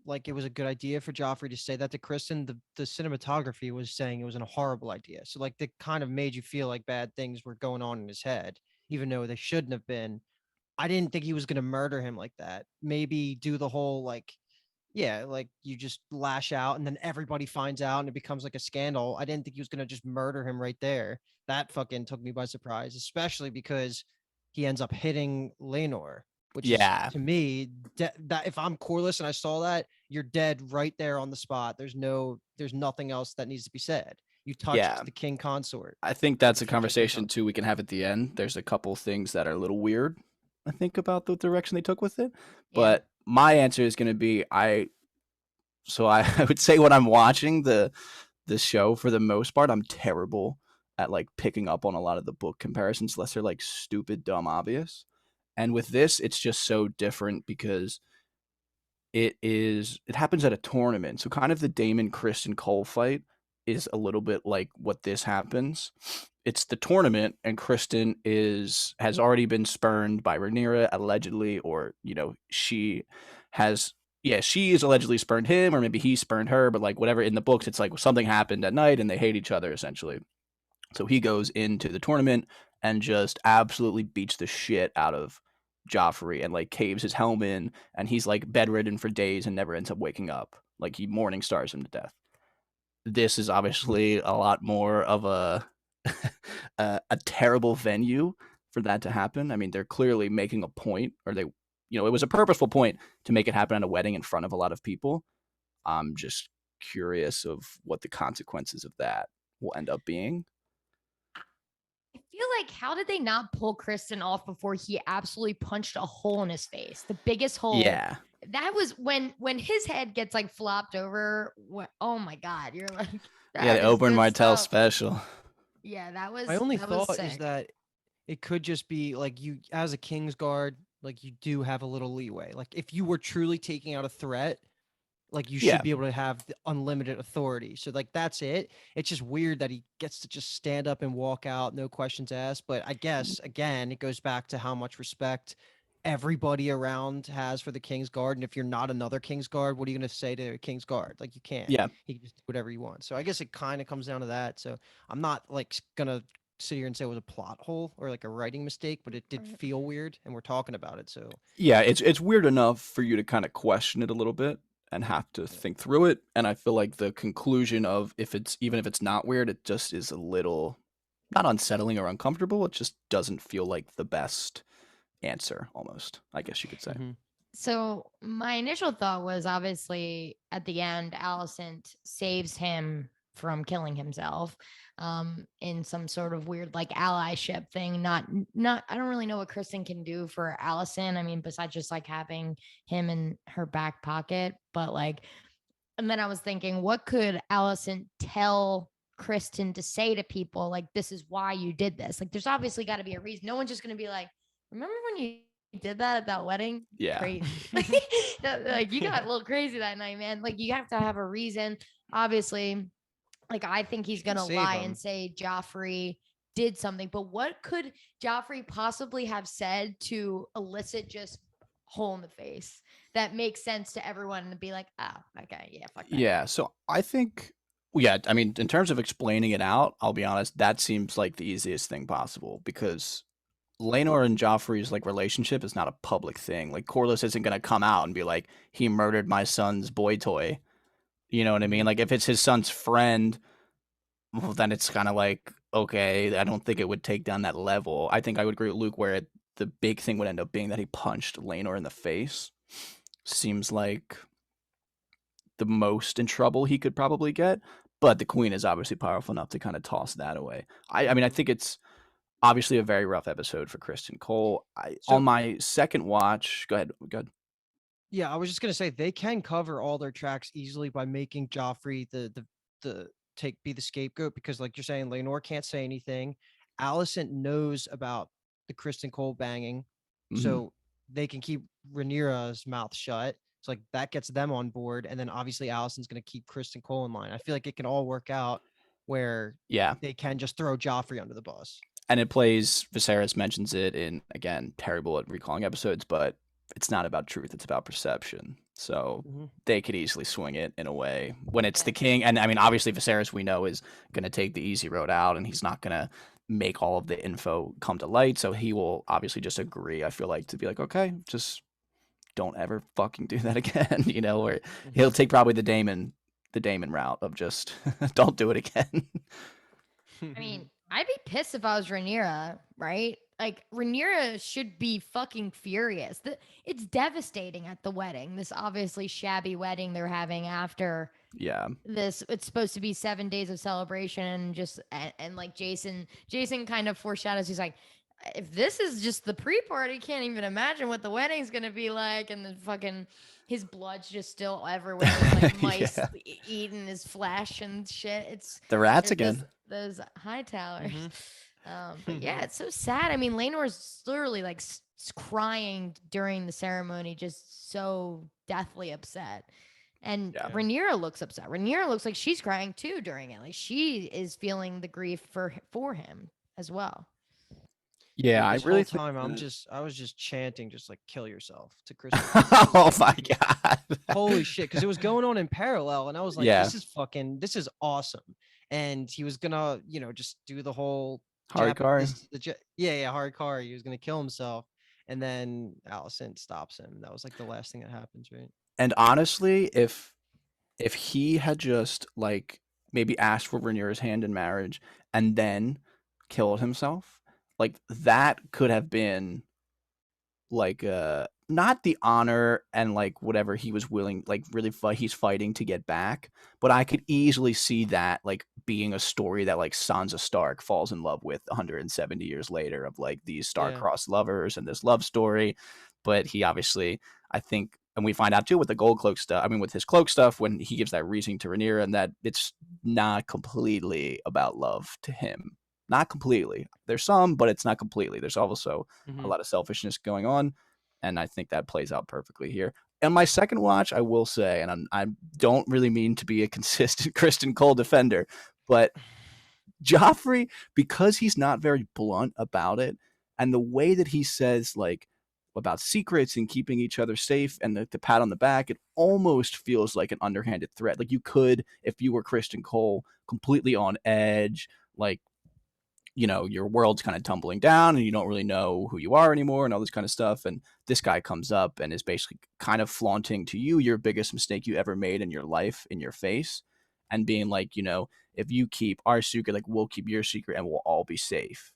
like it was a good idea for Joffrey to say that to Criston, the cinematography was saying it was a horrible idea. So like they kind of made you feel like bad things were going on in his head, even though they shouldn't have been. I didn't think he was going to murder him like that. Maybe do the whole like, yeah, like you just lash out and then everybody finds out and it becomes like a scandal. I didn't think he was going to just murder him right there. That fucking took me by surprise, especially because he ends up hitting Laenor. Which is, to me, that if I'm Corlys and I saw that, you're dead right there on the spot. There's nothing else that needs to be said. You touched the king consort. I think that's a conversation too we can have at the end. There's a couple things that are a little weird, I think, about the direction they took with it. But my answer is going to be I would say when I'm watching the show, for the most part, I'm terrible at like picking up on a lot of the book comparisons unless they're like stupid, dumb, obvious. And with this, it's just so different because it happens at a tournament. So kind of the Damon Criston Cole fight is a little bit like what this happens. It's the tournament, and Criston has already been spurned by Raniera allegedly, or she has she is allegedly spurned him, or maybe he spurned her, but like whatever in the books, it's like something happened at night and they hate each other essentially. So he goes into the tournament and just absolutely beats the shit out of Joffrey and like caves his helm in, and he's like bedridden for days and never ends up waking up. Like he morning stars him to death. This is obviously a lot more of a a terrible venue for that to happen. I mean, they're clearly making a point, or it was a purposeful point to make it happen at a wedding in front of a lot of people. I'm just curious of what the consequences of that will end up being. I feel like, how did they not pull Criston off before he absolutely punched a hole in his face? The biggest hole. Yeah. That was when his head gets like flopped over. Oh my God. You're like, yeah, the Oberyn Martell special. Yeah, that was. My only thought is that it could just be like, you, as a Kingsguard, like you do have a little leeway. Like if you were truly taking out a threat, like you should be able to have the unlimited authority. So like that's it. It's just weird that he gets to just stand up and walk out, no questions asked. But I guess again, it goes back to how much respect everybody around has for the Kingsguard. And if you're not another Kingsguard, what are you going to say to a Kingsguard? Like you can't. Yeah. He can just do whatever you want. So I guess it kind of comes down to that. So I'm not like gonna sit here and say it was a plot hole or like a writing mistake, but it did feel weird, and we're talking about it. So yeah, it's weird enough for you to kind of question it a little bit and have to think through it. And I feel like the conclusion of even if it's not weird, it just is a little not unsettling or uncomfortable. It just doesn't feel like the best answer, almost, I guess you could say. Mm-hmm. So my initial thought was, obviously at the end, Allison saves him from killing himself in some sort of weird like allyship thing. Not I don't really know what Criston can do for Allison. I mean, besides just like having him in her back pocket, but like, and then I was thinking, what could Allison tell Criston to say to people? Like, this is why you did this. Like, there's obviously got to be a reason. No one's just going to be like, remember when you did that at that wedding? Yeah. Crazy. Like, you got a little crazy that night, man. Like, you have to have a reason. Obviously, like, I think he's going to lie and say Joffrey did something. But what could Joffrey possibly have said to elicit just hole in the face that makes sense to everyone and be like, oh, okay, yeah, fuck that. Yeah, so I think, I mean, in terms of explaining it out, I'll be honest, that seems like the easiest thing possible, because Laenor and Joffrey's like relationship is not a public thing. Like Corlys isn't going to come out and be like, he murdered my son's boy toy. You know what I mean? Like if it's his son's friend, well, then it's kind of like, okay, I don't think it would take down that level. I think I would agree with Luke where the big thing would end up being that he punched Laenor in the face. Seems like the most in trouble he could probably get, but the queen is obviously powerful enough to kind of toss that away. I mean, I think it's obviously a very rough episode for Criston Cole. On my second watch, go ahead. Yeah, I was just gonna say they can cover all their tracks easily by making Joffrey be the scapegoat, because like you're saying, Laenor can't say anything. Allison knows about the Criston Cole banging, so they can keep Rhaenyra's mouth shut. So like that gets them on board, and then obviously Allison's gonna keep Criston Cole in line. I feel like it can all work out where they can just throw Joffrey under the bus. And it plays, Viserys mentions it in, again, terrible at recalling episodes, but it's not about truth, it's about perception. So they could easily swing it in a way when it's the king. And I mean, obviously Viserys, we know, is going to take the easy road out, and he's not going to make all of the info come to light. So he will obviously just agree, I feel like, to be like, okay, just don't ever fucking do that again, you know, or he'll take probably the Damon route of just don't do it again. I mean, I'd be pissed if I was Rhaenyra, right? Like, Rhaenyra should be fucking furious. It's devastating at the wedding. This obviously shabby wedding they're having after this. It's supposed to be 7 days of celebration, and like Jason kind of foreshadows. He's like, if this is just the pre-party, can't even imagine what the wedding's gonna be like. And then fucking his blood's just still everywhere. Like mice eating his flesh and shit. It's the rats again. Those high towers. But yeah, it's so sad. I mean, Laenor's literally like crying during the ceremony, just so deathly upset. And Rhaenyra looks upset. Rhaenyra looks like she's crying too during it. Like she is feeling the grief for him as well. Yeah, I really think I was just chanting, just like kill yourself to Criston. Oh my god! Holy shit! Because it was going on in parallel, and I was like, this is awesome. And he was gonna, just do the whole hard car. Hard car. He was gonna kill himself, and then Allison stops him. That was like the last thing that happens, right? And honestly, if he had just like maybe asked for Rhaenyra's hand in marriage and then killed himself, like that could have been like not the honor and like whatever he was willing, like really he's fighting to get back, but I could easily see that like being a story that like Sansa Stark falls in love with 170 years later, of like these star-crossed lovers and this love story. But he obviously, I think, and we find out too with the gold cloak stuff, I mean with his cloak stuff, when he gives that reasoning to Rhaenyra, and that it's not completely about love to him. Not completely. There's some, but it's not completely. There's also a lot of selfishness going on, and I think that plays out perfectly here. And my second watch, I will say, and I don't really mean to be a consistent Criston Cole defender, but Joffrey, because he's not very blunt about it, and the way that he says like about secrets and keeping each other safe and the pat on the back, it almost feels like an underhanded threat. Like you could, if you were Criston Cole, completely on edge, like your world's kind of tumbling down and you don't really know who you are anymore and all this kind of stuff. And this guy comes up and is basically kind of flaunting to you your biggest mistake you ever made in your life in your face, and being like, if you keep our secret, like we'll keep your secret and we'll all be safe.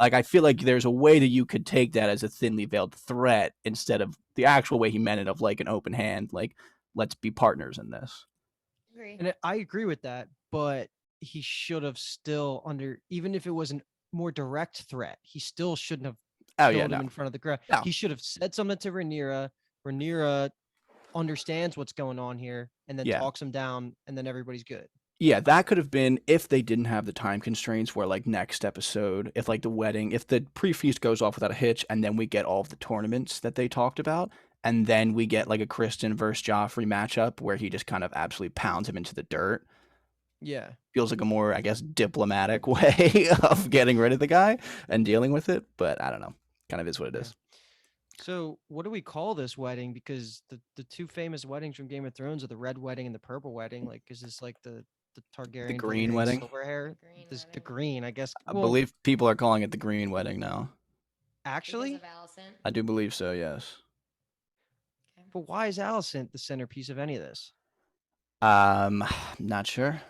Like, I feel like there's a way that you could take that as a thinly veiled threat instead of the actual way he meant it, of like an open hand, like let's be partners in this. And I agree with that, but he should have still even if it was a more direct threat, he still shouldn't have killed him in front of the crowd. No. He should have said something to Rhaenyra. Rhaenyra understands what's going on here and then talks him down, and then everybody's good. Yeah, that could have been if they didn't have the time constraints where like next episode, if like the wedding, if the pre-feast goes off without a hitch and then we get all of the tournaments that they talked about, and then we get like a Criston versus Joffrey matchup where he just kind of absolutely pounds him into the dirt. Yeah. Feels like a more, I guess, diplomatic way of getting rid of the guy and dealing with it. But I don't know. Kind of is what it is. So what do we call this wedding? Because the two famous weddings from Game of Thrones are the red wedding and the purple wedding. Like, is this like the Targaryen, the green wedding, silver hair? The green, I guess. I believe people are calling it the green wedding now. Actually, I do believe so. Yes. But why is Allison the centerpiece of any of this? Not sure.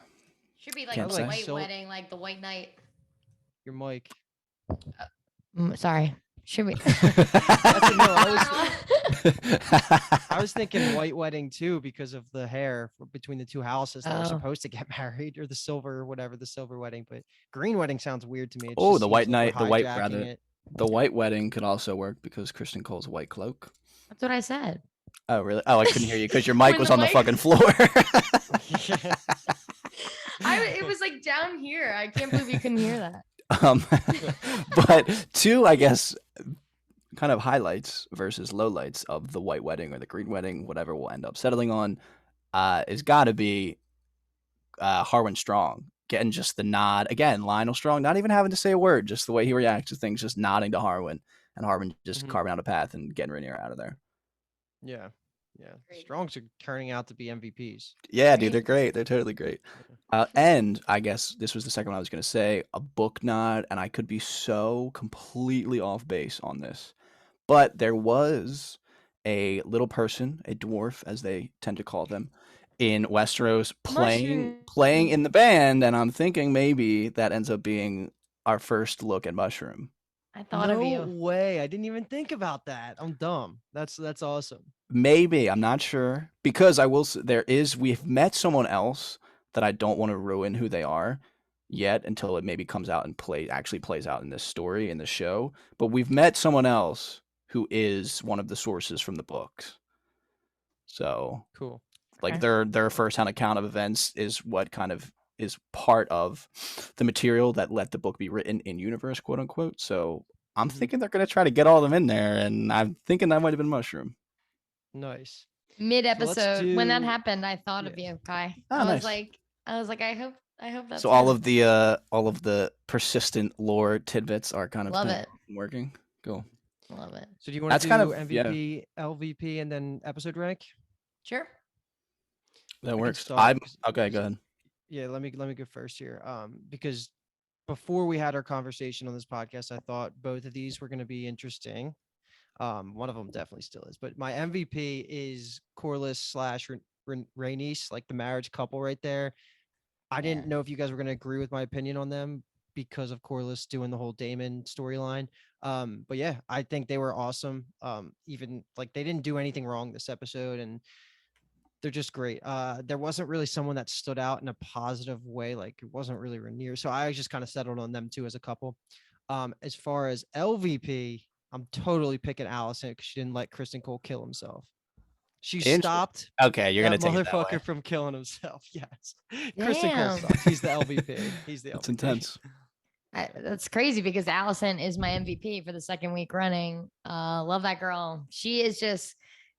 Should be like the white wedding, like the white knight. Your mic. Sorry. Should we? I was thinking white wedding too, because of the hair between the two houses that were supposed to get married, or the silver or whatever, the silver wedding. But green wedding sounds weird to me. The white knight, the white wedding could also work because Criston Cole's white cloak. That's what I said. Oh, really? Oh, I couldn't hear you because your mic was on the fucking floor. It was like down here. I can't believe you couldn't hear that. But two, I guess, kind of highlights versus lowlights of the white wedding or the green wedding, whatever we'll end up settling on, is got to be Harwin Strong getting just the nod again. Lionel Strong not even having to say a word, just the way he reacts to things, just nodding to Harwin, and Harwin just carving out a path and getting Rhaenyra out of there. Yeah. Strongs are turning out to be MVPs. Yeah, dude, they're great. They're totally great. And I guess this was the second one I was going to say, a book nod, and I could be so completely off base on this, but there was a little person, a dwarf, as they tend to call them, in Westeros playing in the band, and I'm thinking maybe that ends up being our first look at Mushroom. I thought of you. No way. I didn't even think about that. I'm dumb. That's awesome. Maybe. I'm not sure. Because I will say, we've met someone else that I don't want to ruin who they are yet until it maybe comes out and actually plays out in this story, in the show. But we've met someone else who is one of the sources from the books. So cool. Like their first-hand account of events is what kind of is part of the material that let the book be written in universe, quote unquote. So I'm thinking they're going to try to get all of them in there, and I'm thinking that might have been Mushroom. Nice. Mid-episode, when that happened, I thought of you, Kai. Oh, I nice. was like, I hope that's so all of the persistent lore tidbits are kind of Love it. working. Cool. Love it. So do you want to do MVP, LVP, and then episode rank? Sure. That works. Okay, go ahead. Yeah, let me go first here. Because before we had our conversation on this podcast, I thought both of these were going to be interesting. One of them definitely still is, but my MVP is Corlys / Rhaenys, like the marriage couple right there. I didn't know if you guys were going to agree with my opinion on them because of Corlys doing the whole Damon storyline. But yeah, I think they were awesome. Even like they didn't do anything wrong this episode, and they're just great. There wasn't really someone that stood out in a positive way. Like it wasn't really Raniera. So I just kind of settled on them too as a couple. As far as LVP, I'm totally picking Allison because she didn't let Criston Cole kill himself. She stopped. Okay, you're gonna take motherfucker from killing himself. Yes, Criston Cole sucks. He's the LVP. He's the LVP. That's intense. That's crazy because Allison is my MVP for the second week running. Love that girl. She is just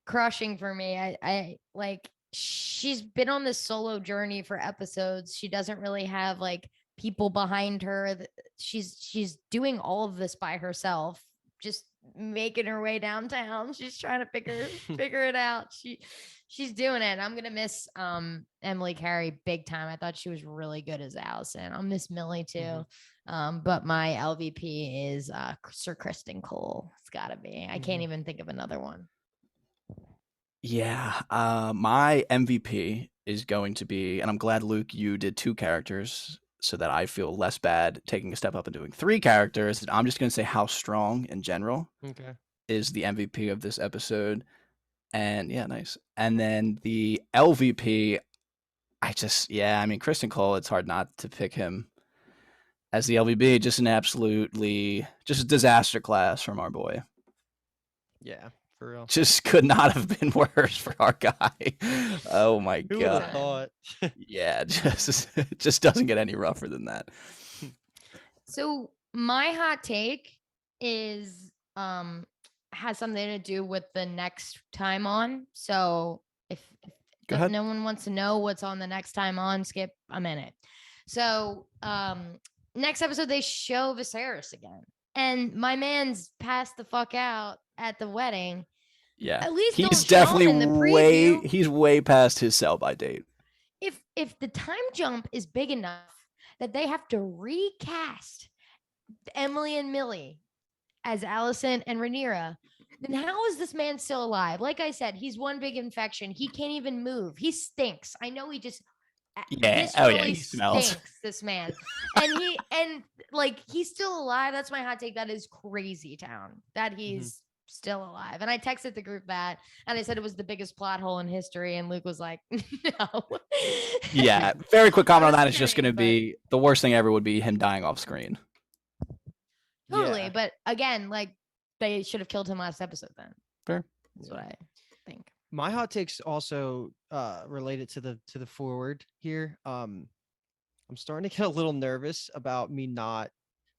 crushing for me. I like. She's been on this solo journey for episodes. She doesn't really have like people behind her. She's doing all of this by herself. Just making her way downtown. She's trying to figure it out. She's doing it. I'm gonna miss Emily Carey big time. I thought she was really good as Allison. I'll miss Millie too. But my LVP is Ser Criston Cole. It's gotta be. I can't even think of another one. Yeah, my MVP is going to be, and I'm glad, Luke, you did 2 characters so that I feel less bad taking a step up and doing 3 characters. I'm just going to say how strong in general is the MVP of this episode. And yeah, nice. And then the LVP, I mean, Criston Cole, it's hard not to pick him as the LVP. Just just a disaster class from our boy. Yeah. For real. Just could not have been worse for our guy. Oh my God. Who would have thought? Yeah, just doesn't get any rougher than that. So my hot take is has something to do with the next time on. So if no one wants to know what's on the next time on, skip a minute. So next episode they show Viserys again. And my man's passed the fuck out at the wedding. Yeah, at least he's definitely he's way past his sell-by date. If the time jump is big enough that they have to recast Emily and Millie as Allison and Rhaenyra, then how is this man still alive? Like I said, he's one big infection. He can't even move. He stinks. I know he just he smells. Stinks, this man. And he's still alive. That's my hot take. That is crazy town that he's still alive. And I texted the group that, and I said it was the biggest plot hole in history. And Luke was like, no. Yeah. Very quick comment on that. It's just going to be the worst thing ever would be him dying off screen. Totally. Yeah. But again, like they should have killed him last episode then. Fair. That's what I think. My hot takes also related to the forward here. I'm starting to get a little nervous about me not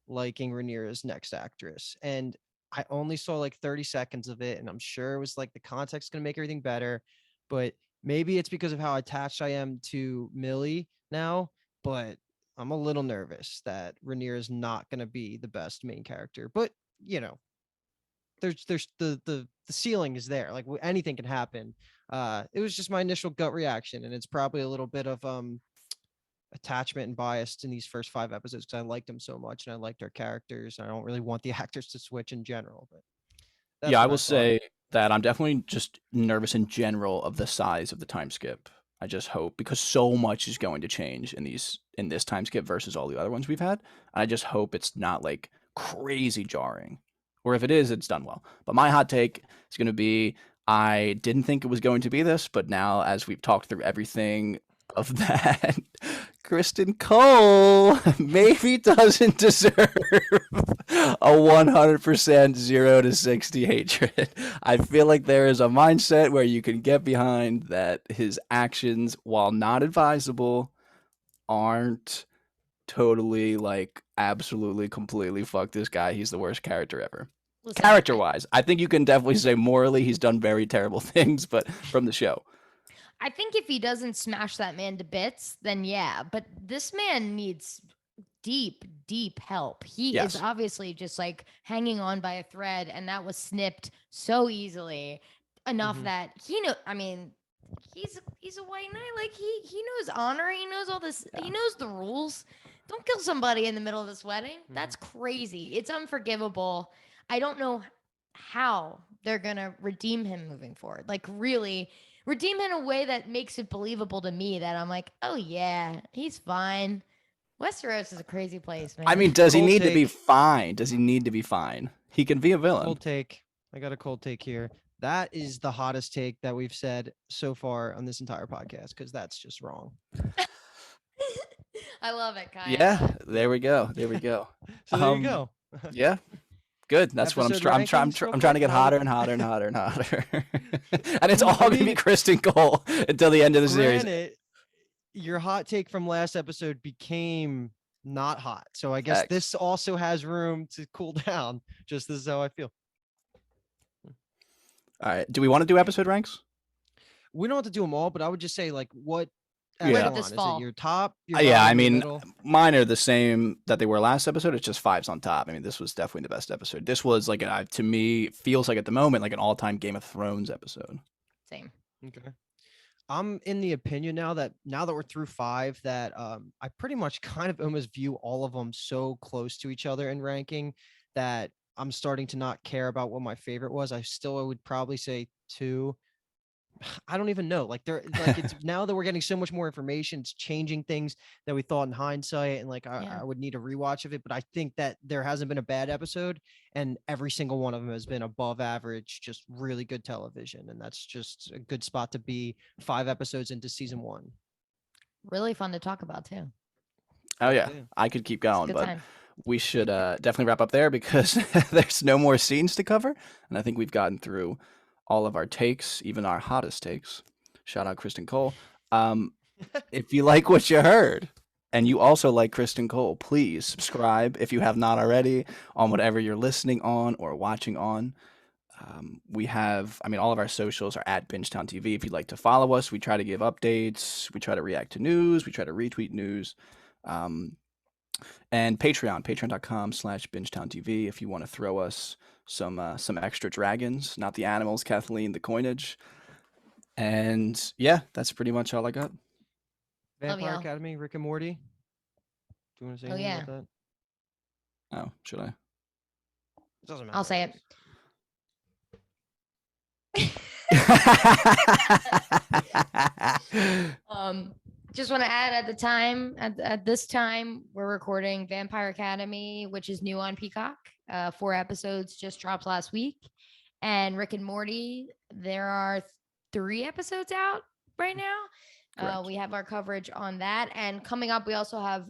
liking Rhaenyra's next actress. And I only saw like 30 seconds of it, and I'm sure it was like the context going to make everything better, but maybe it's because of how attached I am to Millie now, but I'm a little nervous that Rhaenyra is not going to be the best main character. But, you know, there's the ceiling is there. Like anything can happen. It was just my initial gut reaction, and it's probably a little bit of attachment and bias in these first 5 episodes because I liked them so much and I liked our characters. I don't really want the actors to switch in general, but yeah, I will say that I'm definitely just nervous in general of the size of the time skip. I just hope, because so much is going to change in this time skip versus all the other ones we've had. I just hope it's not like crazy jarring, or if it is, it's done well. But my hot take is going to be, I didn't think it was going to be this, but now as we've talked through everything of that, Criston Cole maybe doesn't deserve a 100% 0 to 60 hatred. I feel like there is a mindset where you can get behind that his actions, while not advisable, aren't totally like absolutely completely fuck this guy, he's the worst character ever. Listen, character-wise, I think you can definitely say morally he's done very terrible things, but from the show. I think if he doesn't smash that man to bits, then yeah. But this man needs deep help. He is obviously just like hanging on by a thread, and that was snipped so easily enough that he know. I mean, he's a white knight. Like he knows honor. He knows all this. He knows the rules. Don't kill somebody in the middle of this wedding. That's crazy. It's unforgivable. I don't know how they're gonna redeem him moving forward. Like really redeem him in a way that makes it believable to me. That I'm like, oh yeah, he's fine. Westeros is a crazy place, man. I mean, does he need to be fine? Does he need to be fine? He can be a villain. Cold take. I got a cold take here. That is the hottest take that we've said so far on this entire podcast, because that's just wrong. I love it, Kyle. Yeah, there we go. There we go. So there you go. Yeah. Good. That's what I'm trying to get hotter and hotter and hotter and hotter. And it's all going to be Criston Cole until the end of the series. Your hot take from last episode became not hot. So I guess this also has room to cool down. Just this is how I feel. All right. Do we want to do episode ranks? We don't have to do them all, but I would just say like what this fall. Is it your top? Yeah, I mean, mine are the same that they were last episode. It's just 5s on top. I mean, this was definitely the best episode. This was like, to me, feels like at the moment, like an all-time Game of Thrones episode. Same. Okay. I'm in the opinion now that we're through 5, that I pretty much kind of almost view all of them so close to each other in ranking that I'm starting to not care about what my favorite was. I would probably say 2. I don't even know. Like they're like it's now that we're getting so much more information, it's changing things that we thought in hindsight. And like I would need a rewatch of it. But I think that there hasn't been a bad episode, and every single one of them has been above average, just really good television. And that's just a good spot to be 5 episodes into season 1. Really fun to talk about too. Oh yeah. I could keep going, but we should definitely wrap up there because there's no more scenes to cover. And I think we've gotten through all of our takes, even our hottest takes. Shout out Criston Cole. If you like what you heard and you also like Criston Cole, please subscribe if you have not already on whatever you're listening on or watching on. We have, all of our socials are at Bingetown TV. If you'd like to follow us, we try to give updates. We try to react to news. We try to retweet news. And patreon.com/Bingetown TV if you want to throw us some extra dragons, not the animals, Kathleen, the coinage. And yeah, that's pretty much all I got. Vampire Academy, Rick and Morty. Do you want to say anything about that? Oh, should I? It doesn't matter. I'll say it. Just want to add at this time, we're recording Vampire Academy, which is new on Peacock. 4 episodes just dropped last week. And Rick and Morty, there are 3 episodes out right now. We have our coverage on that. And coming up, we also have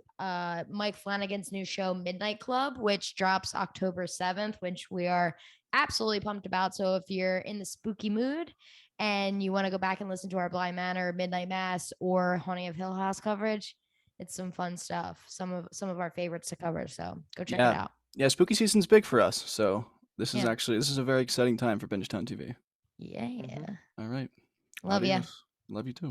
Mike Flanagan's new show, Midnight Club, which drops October 7th, which we are absolutely pumped about. So if you're in the spooky mood and you want to go back and listen to our Bly Manor, Midnight Mass, or Haunting of Hill House coverage, it's some fun stuff. Some of our favorites to cover. So go check it out. Yeah, spooky season's big for us. So this is a very exciting time for Bingetown TV. Yeah. All right. Love you. Love you too.